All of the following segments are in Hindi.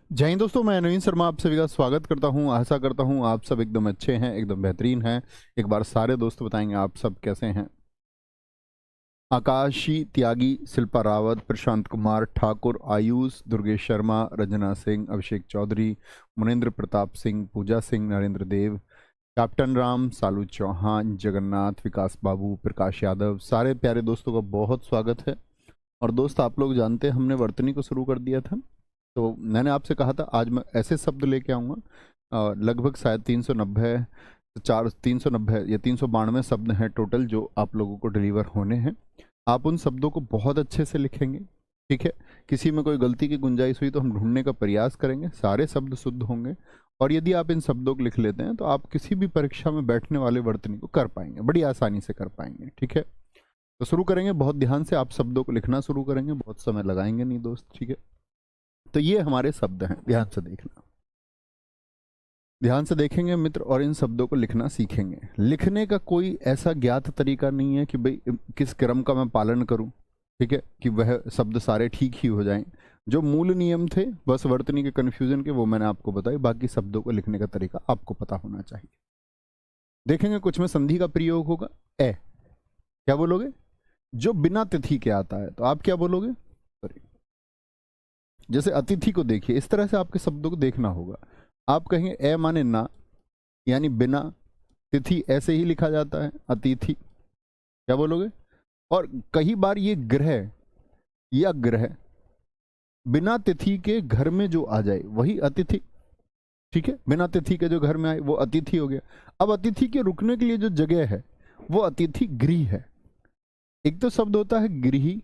जय हिंद दोस्तों, मैं नवीन शर्मा आप सभी का स्वागत करता हूं। आशा करता हूं आप सब एकदम अच्छे हैं, एकदम बेहतरीन हैं। एक बार सारे दोस्त बताएंगे आप सब कैसे हैं। आकाशी त्यागी, शिल्पा रावत, प्रशांत कुमार ठाकुर, आयुष, दुर्गेश शर्मा, रंजना सिंह, अभिषेक चौधरी, मुनेन्द्र प्रताप सिंह, पूजा सिंह, नरेंद्र देव, कैप्टन राम, सालू चौहान, जगन्नाथ, विकास बाबू, प्रकाश यादव, सारे प्यारे दोस्तों का बहुत स्वागत है। और दोस्त आप लोग जानते हैं हमने वर्तनी को शुरू कर दिया था, तो मैंने आपसे कहा था आज मैं ऐसे शब्द लेके आऊँगा। लगभग शायद 390 390 या 392 शब्द हैं टोटल जो आप लोगों को डिलीवर होने हैं। आप उन शब्दों को बहुत अच्छे से लिखेंगे, ठीक है। किसी में कोई गलती की गुंजाइश हुई तो हम ढूंढने का प्रयास करेंगे, सारे शब्द शुद्ध होंगे। और यदि आप इन शब्दों को लिख लेते हैं तो आप किसी भी परीक्षा में बैठने वाले वर्तनी को कर पाएंगे, बड़ी आसानी से कर पाएंगे, ठीक है। तो शुरू करेंगे, बहुत ध्यान से आप शब्दों को लिखना शुरू करेंगे, बहुत समय लगाएंगे नहीं दोस्त, ठीक है। तो ये हमारे शब्द हैं, ध्यान से देखना, ध्यान से देखेंगे मित्र, और इन शब्दों को लिखना सीखेंगे। लिखने का कोई ऐसा ज्ञात तरीका नहीं है कि भाई किस क्रम का मैं पालन करूं, ठीक है, कि वह शब्द सारे ठीक ही हो जाएं। जो मूल नियम थे बस वर्तनी के कन्फ्यूजन के, वो मैंने आपको बताई। बाकी शब्दों को लिखने का तरीका आपको पता होना चाहिए। देखेंगे कुछ में संधि का प्रयोग होगा। ए, क्या बोलोगे? जो बिना तिथि के आता है तो आप क्या बोलोगे? सॉरी, जैसे अतिथि को देखिए, इस तरह से आपके शब्दों को देखना होगा। आप कहेंगे ए माने ना, यानी बिना, तिथि ऐसे ही लिखा जाता है, अतिथि, क्या बोलोगे? और कई बार ये ग्रह या ग्रह बिना तिथि के घर में जो आ जाए वही अतिथि, ठीक है। बिना तिथि के जो घर में आए वो अतिथि हो गया। अब अतिथि के रुकने के लिए जो जगह है वो अतिथि गृह है। एक तो शब्द होता है गृही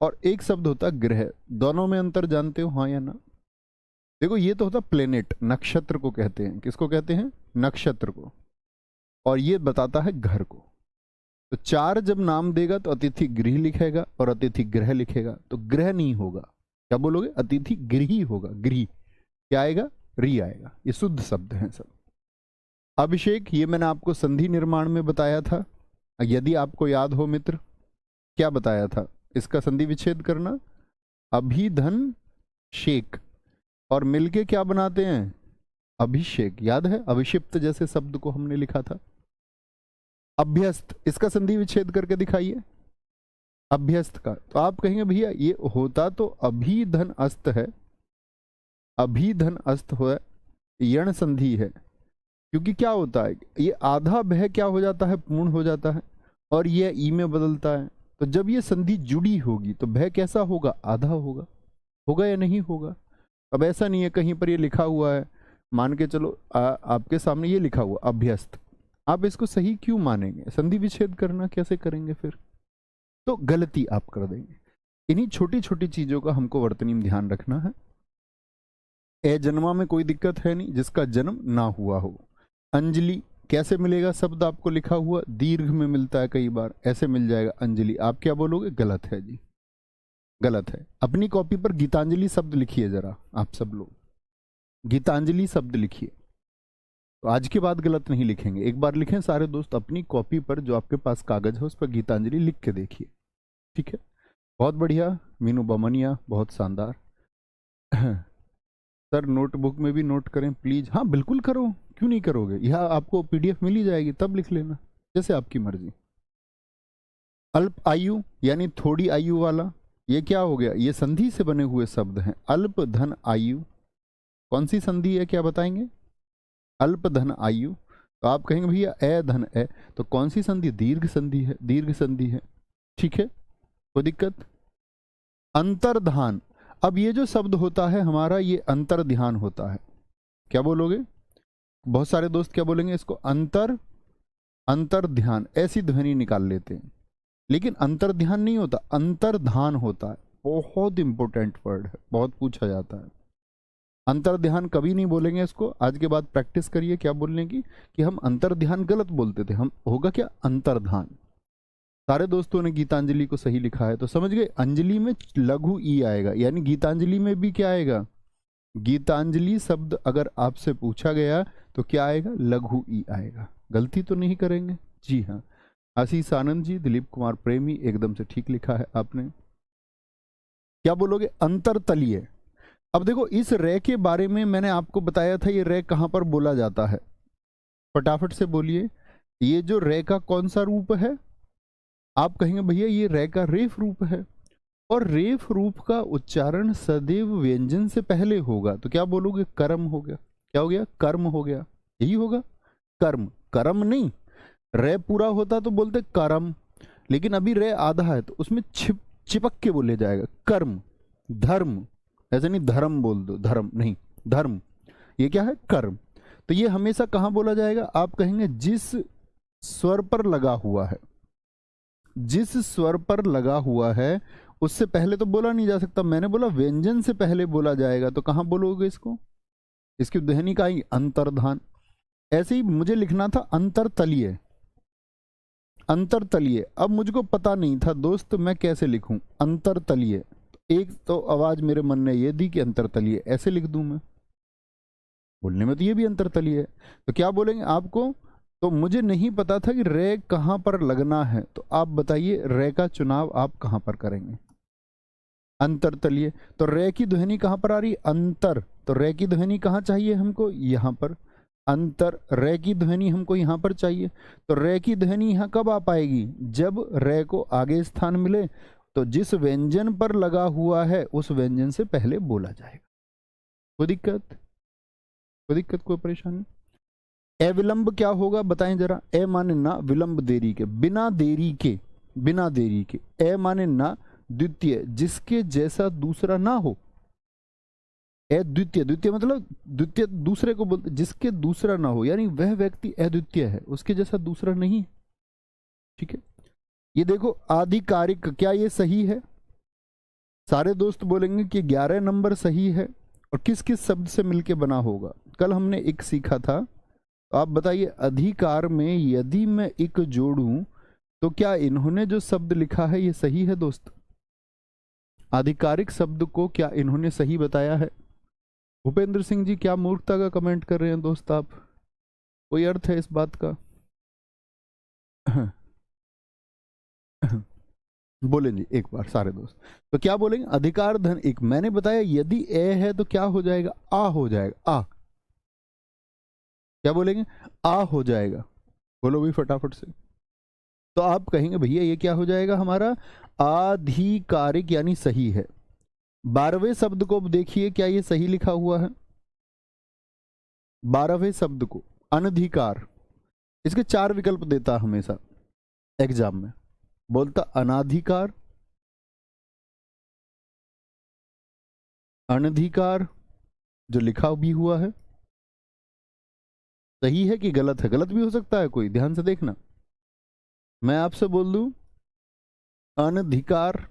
और एक शब्द होता है ग्रह। दोनों में अंतर जानते हो, हाँ या ना? देखो, ये तो होता प्लेनेट, नक्षत्र को कहते हैं। किसको कहते हैं? नक्षत्र को। और ये बताता है घर को। तो चार जब नाम देगा तो अतिथि गृह लिखेगा और अतिथि ग्रह लिखेगा, तो ग्रह नहीं होगा। क्या बोलोगे? अतिथि गृही होगा। गृह क्या आएगा? री आएगा। ये शुद्ध शब्द हैं सब। अभिषेक, ये मैंने आपको संधि निर्माण में बताया था, यदि आपको याद हो मित्र। क्या बताया था? इसका संधि विच्छेद करना, अभिधन शेक, और मिलके क्या बनाते हैं? अभिषेक। याद है? अभिषिप्त जैसे शब्द को हमने लिखा था। अभ्यस्त, इसका संधि विच्छेद करके दिखाइए, अभ्यस्त का। तो आप कहेंगे भैया ये होता तो अभिधन अस्त है, अभिधन अस्त हो, यण संधि है। क्योंकि क्या होता है, ये आधा भय क्या हो जाता है? पूर्ण हो जाता है, और ये ई में बदलता है। तो जब ये संधि जुड़ी होगी तो भय कैसा होगा? आधा होगा। होगा या नहीं होगा? अब ऐसा नहीं है कहीं पर ये लिखा हुआ है, मान के चलो आपके सामने ये लिखा हुआ अभ्यस्त, आप इसको सही क्यों मानेंगे? संधि विच्छेद करना कैसे करेंगे फिर? तो गलती आप कर देंगे। इन्हीं छोटी छोटी चीजों का हमको वर्तनी में ध्यान रखना है। ए जन्मा में कोई दिक्कत है नहीं, जिसका जन्म ना हुआ हो। अंजलि कैसे मिलेगा? शब्द आपको लिखा हुआ दीर्घ में मिलता है, कई बार ऐसे मिल जाएगा अंजलि। आप क्या बोलोगे? गलत है जी, गलत है। अपनी कॉपी पर गीतांजलि शब्द लिखिए जरा, आप सब लोग गीतांजलि शब्द लिखिए। तो आज के बाद गलत नहीं लिखेंगे। एक बार लिखें सारे दोस्त अपनी कॉपी पर, जो आपके पास कागज है उस पर गीतांजलि लिख के देखिए, ठीक है। बहुत बढ़िया मीनू बमनिया, बहुत शानदार। सर नोटबुक में भी नोट करें प्लीज। हाँ बिल्कुल करो, क्यों नहीं करोगे? यह आपको पीडीएफ मिल ही जाएगी, तब लिख लेना, जैसे आपकी मर्जी। अल्प आयु यानी थोड़ी आयु वाला, ये क्या हो गया? ये संधि से बने हुए शब्द हैं। अल्प धन आयु, कौन सी संधि है क्या बताएंगे? अल्प धन आयु। तो आप कहेंगे भैया ए धन ए, तो कौन सी संधि? दीर्घ संधि है, दीर्घ संधि है, ठीक है, कोई दिक्कत? अंतर्धान, अब ये जो शब्द होता है हमारा, ये अंतर ध्यान होता है। क्या बोलोगे? बहुत सारे दोस्त क्या बोलेंगे इसको? अंतर, अंतर ध्यान, ऐसी ध्वनि निकाल लेते हैं, लेकिन अंतर ध्यान नहीं होता, अंतर्धान होता है। बहुत इंपॉर्टेंट वर्ड है, बहुत पूछा जाता है। अंतर ध्यान कभी नहीं बोलेंगे इसको। आज के बाद प्रैक्टिस करिए क्या बोलने की, कि हम अंतर ध्यान गलत बोलते थे, हम होगा क्या? अंतर्धान। सारे दोस्तों ने गीतांजलि को सही लिखा है, तो समझ गए। अंजलि में लघु ई आएगा, यानी गीतांजलि में भी क्या आएगा? गीतांजलि शब्द अगर आपसे पूछा गया तो क्या आएगा? लघु ई आएगा। गलती तो नहीं करेंगे? जी हाँ। आशीष आनंद जी, दिलीप कुमार प्रेमी, एकदम से ठीक लिखा है आपने। क्या बोलोगे? अंतरतलीय, अब देखो इस रे के बारे में मैंने आपको बताया था, ये रे कहाँ पर बोला जाता है, फटाफट से बोलिए। ये जो रे का कौन सा रूप है? आप कहेंगे भैया ये रे का रेफ रूप है, और रेफ रूप का उच्चारण सदैव व्यंजन से पहले होगा, तो क्या बोलोगे? कर्म हो गया। क्या हो गया? कर्म हो गया, यही होगा कर्म। कर्म नहीं, रे पूरा होता तो बोलते कर्म, लेकिन अभी रे आधा है तो उसमें चिपक के बोले जाएगा कर्म। धर्म, ऐसे नहीं धर्म बोल दो, धर्म नहीं, धर्म। ये क्या है? कर्म। तो ये हमेशा कहां बोला जाएगा? आप कहेंगे जिस स्वर पर लगा हुआ है, जिस स्वर पर लगा हुआ है उससे पहले तो बोला नहीं जा सकता। मैंने बोला व्यंजन से पहले बोला जाएगा, तो कहां बोलोगे इसको? इसकी ध्वनि का ही अंतर्धान। ऐसे ही मुझे लिखना था अंतरतलीय, अंतरतलीय। अब मुझको पता नहीं था दोस्त मैं कैसे लिखूं अंतरतलीय। एक तो आवाज मेरे मन ने ये दी कि अंतरतलीय, ऐसे लिख दूं मैं, बोलने में तो ये भी अंतरतलीय है, तो क्या बोलेंगे आपको? तो मुझे नहीं पता था कि रे कहां पर लगना है, तो आप बताइए रे का चुनाव आप कहां पर करेंगे? अंतरतलीय। तो रे की ध्वनि कहां पर आ रही? अंतर। तो रे की ध्वनि कहां चाहिए हमको? यहां पर। अंतर, रे की ध्वनि हमको यहां पर चाहिए। तो रे की ध्वनि यहां कब आ पाएगी? जब रे को आगे स्थान मिले, तो जिस व्यंजन पर लगा हुआ है उस व्यंजन से पहले बोला जाएगा। कोई दिक्कत? कोई दिक्कत, कोई परेशानी? अविलंब क्या होगा बताएं जरा? ए माने ना, विलंब देरी के, बिना देरी के, बिना देरी के। ए माने ना, द्वितीय, जिसके जैसा दूसरा ना हो। अद्वितीय, द्वितीय मतलब द्वितीय दूसरे को बोलते, जिसके दूसरा ना हो, यानी वह व्यक्ति अद्वितीय है, उसके जैसा दूसरा नहीं। ठीक है, ये देखो आधिकारिक, क्या ये सही है? सारे दोस्त बोलेंगे कि 11 नंबर सही है। और किस किस शब्द से मिलके बना होगा? कल हमने एक सीखा था, तो आप बताइए अधिकार में यदि मैं एक जोड़ूं तो क्या इन्होंने जो शब्द लिखा है ये सही है दोस्त? आधिकारिक शब्द को क्या इन्होंने सही बताया है? भूपेंद्र सिंह जी क्या मूर्खता का कमेंट कर रहे हैं दोस्त आप? कोई अर्थ है इस बात का? बोलें जी एक बार सारे दोस्त, तो क्या बोलेंगे? अधिकार धन एक, मैंने बताया यदि ए है तो क्या हो जाएगा? आ हो जाएगा। आ, क्या बोलेंगे? आ हो जाएगा। बोलो भी फटाफट से। तो आप कहेंगे भैया ये क्या हो जाएगा हमारा? आधिकारिक, यानी सही है। 12वें शब्द को देखिए, क्या ये सही लिखा हुआ है? 12वें शब्द को अनधिकार, इसके 4 विकल्प देता हमेशा एग्जाम में, बोलता अनाधिकार, अनधिकार, जो लिखा भी हुआ है। सही है कि गलत है? गलत भी हो सकता है कोई, ध्यान से देखना। मैं आपसे बोल दूं अनधिकार,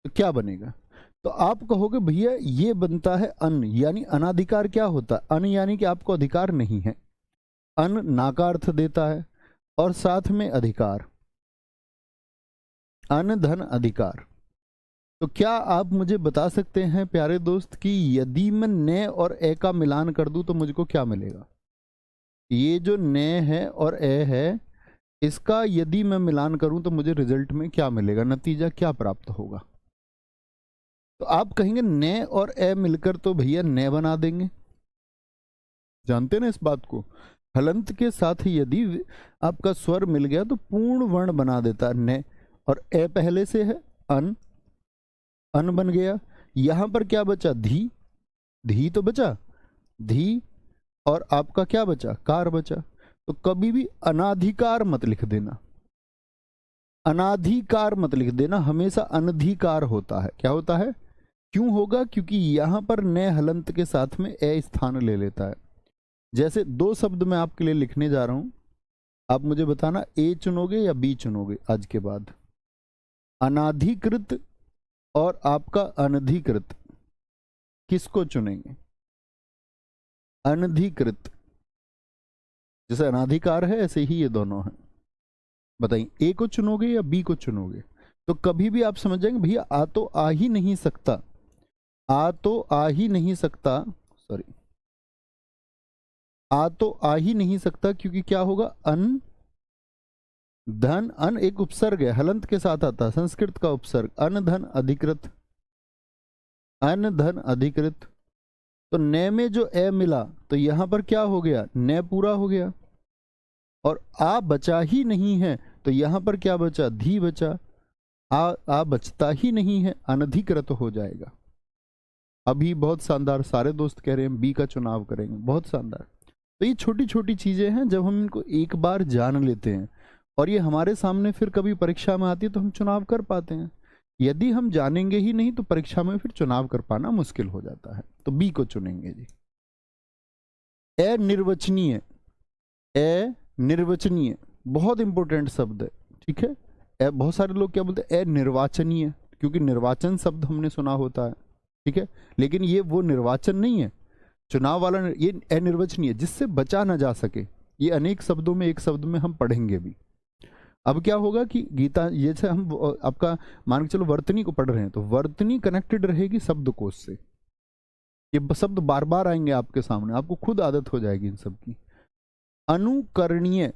तो क्या बनेगा? तो आप कहोगे भैया ये बनता है अन, यानी अनाधिकार। क्या होता है अन? यानी कि आपको अधिकार नहीं है। अन ना का अर्थ देता है, और साथ में अधिकार, अन धन अधिकार। तो क्या आप मुझे बता सकते हैं प्यारे दोस्त कि यदि मैं ने और ए का मिलान कर दूं तो मुझको क्या मिलेगा? ये जो ने है और ए है, इसका यदि मैं मिलान करूं तो मुझे रिजल्ट में क्या मिलेगा? नतीजा क्या प्राप्त होगा? तो आप कहेंगे ने और ए मिलकर तो भैया ने बना देंगे। जानते ना इस बात को? हलंत के साथ यदि आपका स्वर मिल गया तो पूर्ण वर्ण बना देता है ने, और ए पहले से है अन, अन बन गया। यहां पर क्या बचा? धी, धी तो बचा, धी, और आपका क्या बचा? कार बचा। तो कभी भी अनाधिकार मत लिख देना, अनाधिकार मत लिख देना, हमेशा अनधिकार होता है। क्या होता है? क्यों होगा? क्योंकि यहां पर ने हलंत के साथ में ए स्थान ले लेता है। जैसे 2 शब्द मैं आपके लिए लिखने जा रहा हूं, आप मुझे बताना ए चुनोगे या बी चुनोगे आज के बाद। अनाधिकृत और आपका अनधिकृत, किसको चुनेंगे? अनधिकृत, जैसे अनाधिकार है ऐसे ही ये दोनों हैं। बताइए ए को चुनोगे या बी को चुनोगे? तो कभी भी आप समझ जाएंगे भैया आ तो आ ही नहीं सकता, आ तो आ ही नहीं सकता, सॉरी, आ तो आ ही नहीं सकता, क्योंकि क्या होगा? अन धन, अन एक उपसर्ग है, हलंत के साथ आता है, संस्कृत का उपसर्ग, अन धन अधिकृत। अन धन अधिकृत, तो न में जो ए मिला तो यहां पर क्या हो गया, न पूरा हो गया। और आ बचा ही नहीं है तो यहां पर क्या बचा, धी बचा। आ बचता ही नहीं है, अनधिकृत हो जाएगा। अभी बहुत शानदार, सारे दोस्त कह रहे हैं बी का चुनाव करेंगे, बहुत शानदार। तो ये छोटी छोटी चीजें हैं, जब हम इनको एक बार जान लेते हैं और ये हमारे सामने फिर कभी परीक्षा में आती है तो हम चुनाव कर पाते हैं। यदि हम जानेंगे ही नहीं तो परीक्षा में फिर चुनाव कर पाना मुश्किल हो जाता है। तो बी को चुनेंगे जी। अनिर्वचनीय, अनिर्वचनीय बहुत इंपॉर्टेंट शब्द है, ठीक है। बहुत सारे लोग क्या बोलते हैं अनिर्वाचनीय, क्योंकि निर्वाचन शब्द हमने सुना होता है, ठीक है, लेकिन ये वो निर्वाचन नहीं है, चुनाव वाला ये अनिर्वचनीय, जिससे बचा ना जा सके। ये अनेक शब्दों में एक शब्द में हम पढ़ेंगे भी। अब क्या होगा कि गीता, ये से हम आपका मान के चलो वर्तनी को पढ़ रहे हैं तो वर्तनी कनेक्टेड रहेगी शब्दकोश से। ये शब्द बार बार आएंगे आपके सामने, आपको खुद आदत हो जाएगी इन सब की। अनुकरणीय,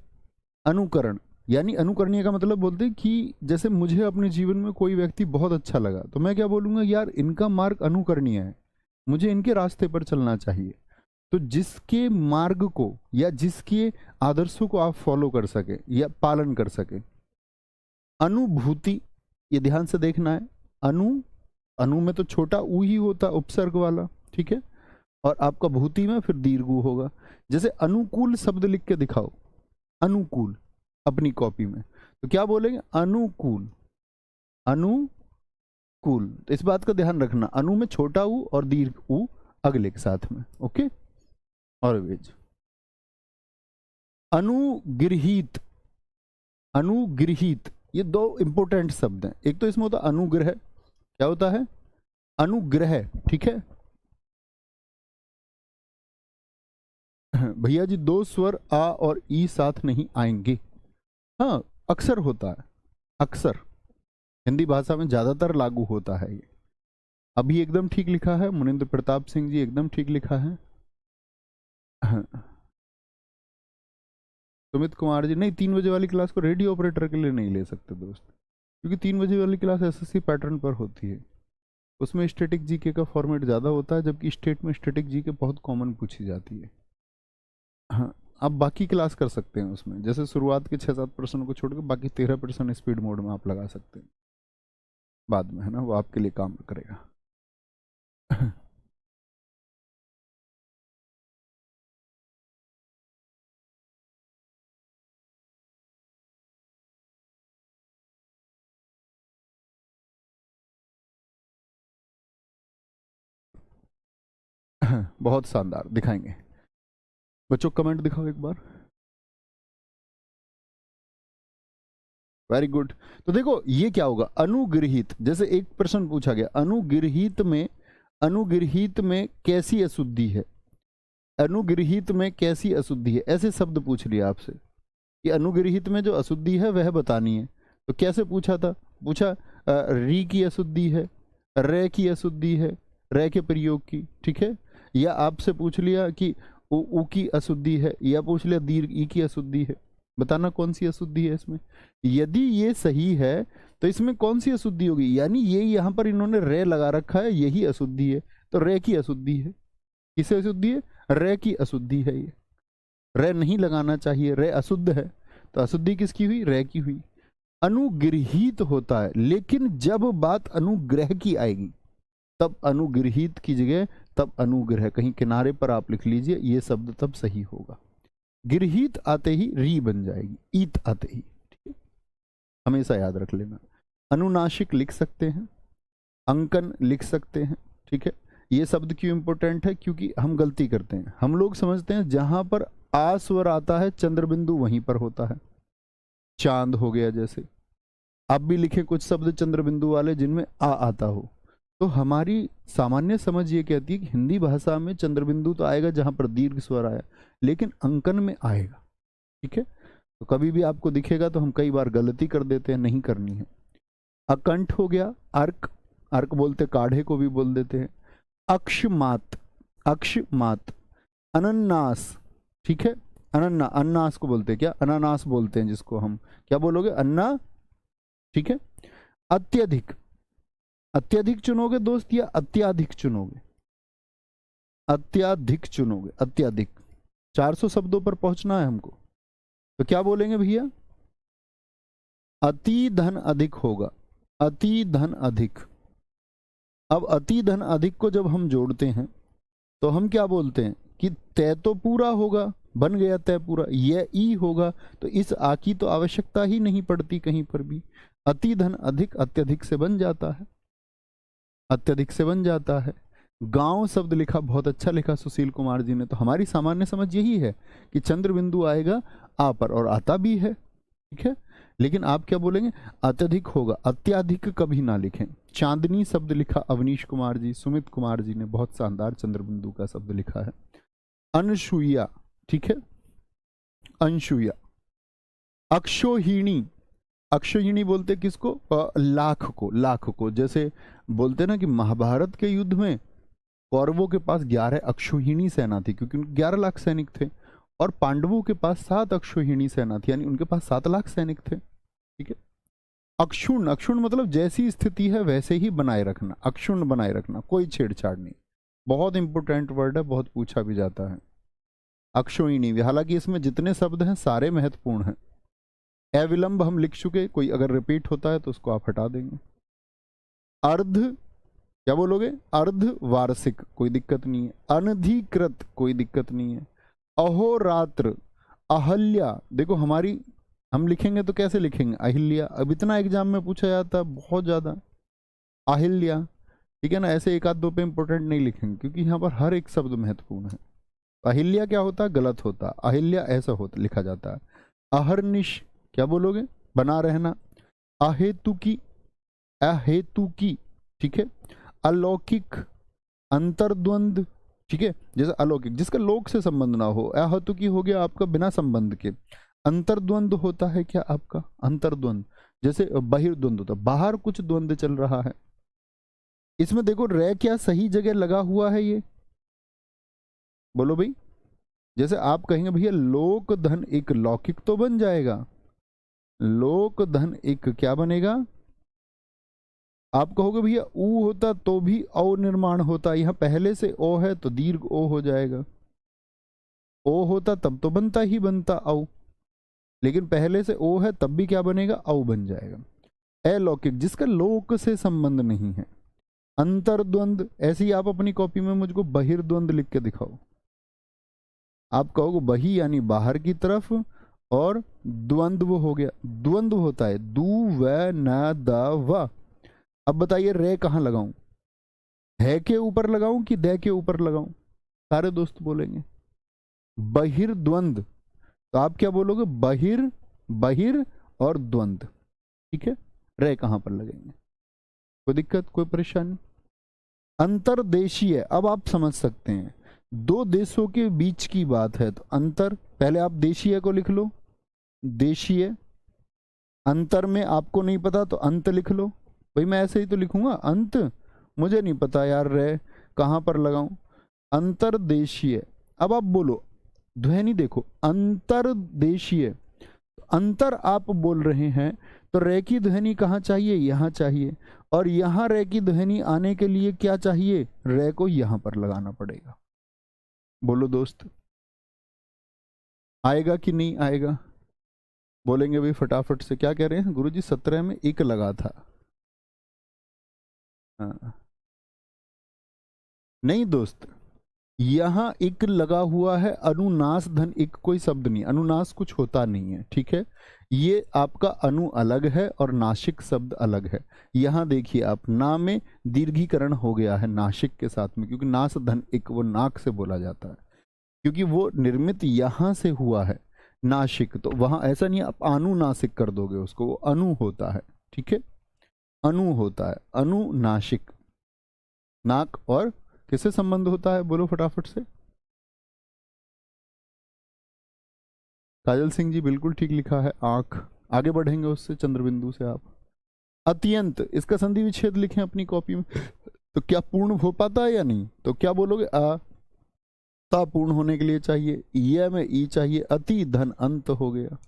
अनुकरण यानी अनुकरणीय का मतलब बोलते हैं कि जैसे मुझे अपने जीवन में कोई व्यक्ति बहुत अच्छा लगा तो मैं क्या बोलूंगा, यार इनका मार्ग अनुकरणीय है, मुझे इनके रास्ते पर चलना चाहिए। तो जिसके मार्ग को या जिसके आदर्शों को आप फॉलो कर सके या पालन कर सके। अनुभूति, ये ध्यान से देखना है, अनु में तो छोटा ऊ ही होता उपसर्ग वाला, ठीक है, और आपका भूति में फिर दीर्घ ऊ होगा। जैसे अनुकूल शब्द लिख के दिखाओ, अनुकूल अपनी कॉपी में, तो क्या बोलेंगे, अनुकूल, अनुकूल। तो इस बात का ध्यान रखना, अनु में छोटा ऊ और दीर्घ ऊ अगले के साथ में, ओके। और वेज अनुगृहीत, अनुगृहीत, ये दो इंपॉर्टेंट शब्द हैं। एक तो इसमें होता है अनुग्रह, क्या होता है, अनुग्रह, ठीक है। भैया जी दो स्वर आ और ई साथ नहीं आएंगे, हाँ अक्सर होता है, अक्सर हिंदी भाषा में ज्यादातर लागू होता है ये। अभी एकदम ठीक लिखा है मुनिंद्र प्रताप सिंह जी, एकदम ठीक लिखा है। सुमित कुमार जी, नहीं 3 बजे वाली क्लास को रेडियो ऑपरेटर के लिए नहीं ले सकते दोस्त, क्योंकि 3 बजे वाली क्लास एसएससी पैटर्न पर होती है, उसमें स्टैटिक जीके का फॉर्मेट ज़्यादा होता है, जबकि स्टेट में स्टैटिक जीके बहुत कॉमन पूछी जाती है। हाँ, आप बाकी क्लास कर सकते हैं उसमें, जैसे शुरुआत के 6-7 प्रश्नों को छोड़कर बाकी 13% स्पीड मोड में आप लगा सकते हैं बाद में, है ना, वो आपके लिए काम करेगा। बहुत शानदार, दिखाएंगे बच्चों, कमेंट दिखाओ एक बार। Very good. तो देखो ये क्या होगा, अनुगृहीत, जैसे एक प्रश्न पूछा गया, अनुगृहीत में, अनुगृहीत में कैसी अशुद्धि है, अनुगृहीत में कैसी अशुद्धि है, ऐसे शब्द पूछ लिया आपसे कि अनुगृहीत में जो अशुद्धि है वह बतानी है। तो कैसे पूछा था, पूछा री की अशुद्धि है, रे की अशुद्धि है, रे के प्रयोग की, ठीक है, या आपसे पूछ लिया कि उ की अशुद्धि है, या पूछ लिया दीर्घ ई की अशुद्धि है, बताना कौन सी अशुद्धि है इसमें। यदि ये सही है तो इसमें कौन सी अशुद्धि होगी, यानी ये यहाँ पर इन्होंने रे लगा रखा है, यही अशुद्धि है, तो रे की अशुद्धि है। किसे अशुद्धि है, रे की अशुद्धि है ये, रे नहीं लगाना चाहिए, रे अशुद्ध है, तो अशुद्धि किसकी हुई, रे की हुई। अनुगृहीत होता है, लेकिन जब बात अनुग्रह की आएगी तब अनुगृहीत की जगह तब अनुग्रह, कहीं किनारे पर आप लिख लीजिए, ये शब्द तब सही होगा। गृहीत आते ही री बन जाएगी, ईत आते ही, ठीक है, हमेशा याद रख लेना। अनुनासिक लिख सकते हैं, अंकन लिख सकते हैं, ठीक है। ये शब्द क्यों इंपॉर्टेंट है, क्योंकि हम गलती करते हैं, हम लोग समझते हैं जहां पर आ स्वर आता है चंद्र बिंदु वहीं पर होता है, चांद हो गया जैसे, आप भी लिखें कुछ शब्द चंद्र बिंदु वाले जिनमें आ आता हो, तो हमारी सामान्य समझ ये कहती है कि हिंदी भाषा में चंद्र बिंदु तो आएगा जहां पर दीर्घ स्वर आया, लेकिन अंकन में आएगा, ठीक है। तो कभी भी आपको दिखेगा तो हम कई बार गलती कर देते हैं, नहीं करनी है। अकंठ हो गया, अर्क, अर्क बोलते काढ़े को भी बोल देते हैं। अक्षमात, अक्षमात, अनन्नास, ठीक है, अनन्ना, अन्नास को बोलते हैं क्या, अनानास बोलते हैं जिसको हम, क्या बोलोगे, अन्ना, ठीक है। अत्यधिक, अत्यधिक चुनोगे दोस्त या अत्याधिक चुनोगे? अत्याधिक चुनोगे, अत्याधिक। 400 शब्दों पर पहुंचना है हमको, तो क्या बोलेंगे भैया? अति धन अधिक होगा, अति धन अधिक। अब अति धन अधिक को जब हम जोड़ते हैं तो हम क्या बोलते हैं कि तय तो पूरा होगा, बन गया तय पूरा, यह ई होगा, तो इस आ की तो आवश्यकता ही नहीं पड़ती कहीं पर भी। अति धन अधिक अत्यधिक से बन जाता है, अत्यधिक से बन जाता है। गांव शब्द लिखा, बहुत अच्छा लिखा सुशील कुमार जी ने। तो हमारी सामान्य समझ यही है कि चंद्र बिंदु आएगा आ पर, और आता भी है, ठीक है। लेकिन आप क्या बोलेंगे? अत्यधिक होगा, अत्याधिक कभी ना लिखें। चांदनी शब्द लिखा अवनीश कुमार जी, सुमित कुमार जी ने बहुत शानदार चंद्र बिंदु का शब्द लिखा है। अनसुईया, ठीक है, अनसुईया। अक्षोहिणी, अक्षोहिणी बोलते किसको? लाख को, लाख को। जैसे बोलते ना कि महाभारत के युद्ध में कौरवों के पास 11 अक्षोहिणी सेना थी, क्योंकि 11 लाख सैनिक थे, और पांडवों के पास 7 अक्षोहिणी सेना थी, यानी उनके पास 7 लाख सैनिक थे, ठीक है। अक्षुण्ण, अक्षुण्ण मतलब जैसी स्थिति है वैसे ही बनाए रखना, अक्षुण्ण बनाए रखना, कोई छेड़छाड़ नहीं। बहुत इंपोर्टेंट वर्ड है, बहुत पूछा भी जाता है अक्षोहिणी। हालांकि इसमें जितने शब्द हैं सारे महत्वपूर्ण हैं। अविलंब हम लिख चुके, कोई अगर रिपीट होता है तो उसको आप हटा देंगे। अर्ध, क्या बोलोगे? अर्ध वार्षिक, कोई दिक्कत नहीं है। अनधिकृत, कोई दिक्कत नहीं है। अहोरात्र, अहल्या, देखो हमारी, हम लिखेंगे तो कैसे लिखेंगे? अहिल्या। अब इतना एग्जाम में पूछा जाता है बहुत ज्यादा, अहिल्या, ठीक है ना। ऐसे एक आध दो पे इंपोर्टेंट नहीं लिखेंगे, क्योंकि यहाँ पर हर एक शब्द महत्वपूर्ण है। अहिल्या क्या होता है? गलत होता, अहिल्या ऐसा होता लिखा जाता है। अहर्निश, क्या बोलोगे? बना रहना। अहेतुकी, अहेतुकी, ठीक है। अलौकिक, अंतर्द्वंद, ठीक है। जैसे अलौकिक जिसका लोक से संबंध ना हो, अहेतुकी हो गया आपका बिना संबंध के। अंतर्द्वंद होता है क्या आपका? अंतर्द्वंद, जैसे बहिर्द्वंद होता, बाहर कुछ द्वंद चल रहा है। इसमें देखो रे क्या सही जगह लगा हुआ है ये, बोलो भाई। जैसे आप कहेंगे भैया लोक धन एक, लौकिक तो बन जाएगा, लोक धन एक क्या बनेगा? आप कहोगे भैया ऊ होता तो भी औ निर्माण होता, यहां पहले से ओ है तो दीर्घ ओ हो जाएगा। ओ होता तब तो बनता ही बनता औ, लेकिन पहले से ओ है तब भी क्या बनेगा? औ बन जाएगा। अलौकिक जिसका लोक से संबंध नहीं है। अंतर्द्वंद, ऐसे ही आप अपनी कॉपी में मुझको बहिर्द्वंद लिख के दिखाओ। आप कहोगे बही यानी बाहर की तरफ, और द्वंद्व हो गया, द्वंद्व होता है दू व न द व। अब बताइए रे कहां लगाऊं? है के ऊपर लगाऊं कि दे के ऊपर लगाऊं? सारे दोस्त बोलेंगे बहिर्द्वंद, तो आप क्या बोलोगे? बहिर, बहिर और द्वंद, ठीक है। रे कहां पर लगेंगे? कोई दिक्कत, कोई परेशानी? अंतरदेशीय, अब आप समझ सकते हैं दो देशों के बीच की बात है, तो अंतर, पहले आप देशीय को लिख लो, देशीय। अंतर में आपको नहीं पता तो अंत लिख लो। भाई मैं ऐसे ही तो लिखूंगा अंत, मुझे नहीं पता यार रे कहां पर लगाऊं। अंतरदेशीय। अब आप बोलो ध्वनि, देखो अंतरदेशीय, अंतर आप बोल रहे हैं, तो रे की ध्वनि कहां चाहिए? यहां चाहिए। और यहां रे की ध्वनि आने के लिए क्या चाहिए? रे को यहां पर लगाना पड़ेगा। बोलो दोस्त, आएगा कि नहीं आएगा? बोलेंगे भाई फटाफट से, क्या कह रहे हैं गुरुजी? 17 में एक लगा था। हाँ। नहीं दोस्त, यहां एक लगा हुआ है, अनुनास धन एक कोई शब्द नहीं, अनुनास कुछ होता नहीं है, ठीक है। ये आपका अनु अलग है और नासिक शब्द अलग है। यहां देखिए आप, ना में दीर्घीकरण हो गया है नासिक के साथ में, क्योंकि नास धन एक वो नाक से बोला जाता है, क्योंकि वो निर्मित यहां से हुआ है नासिक, तो वहां ऐसा नहीं आप अनुनासिक कर दोगे उसको, वो अनु होता है, ठीक है। अनु होता है, अनुनासिक। नाक और किससे संबंध होता है? बोलो फटाफट से। काजल सिंह जी बिल्कुल ठीक लिखा है, आंख। आगे बढ़ेंगे उससे, चंद्रबिंदु से आप। अत्यंत, इसका संधि विच्छेद लिखें अपनी कॉपी में, तो क्या पूर्ण हो पाता है या नहीं? तो क्या बोलोगे? ता पूर्ण होने के लिए चाहिए, ये में ई चाहिए, अति धन अंत हो गया।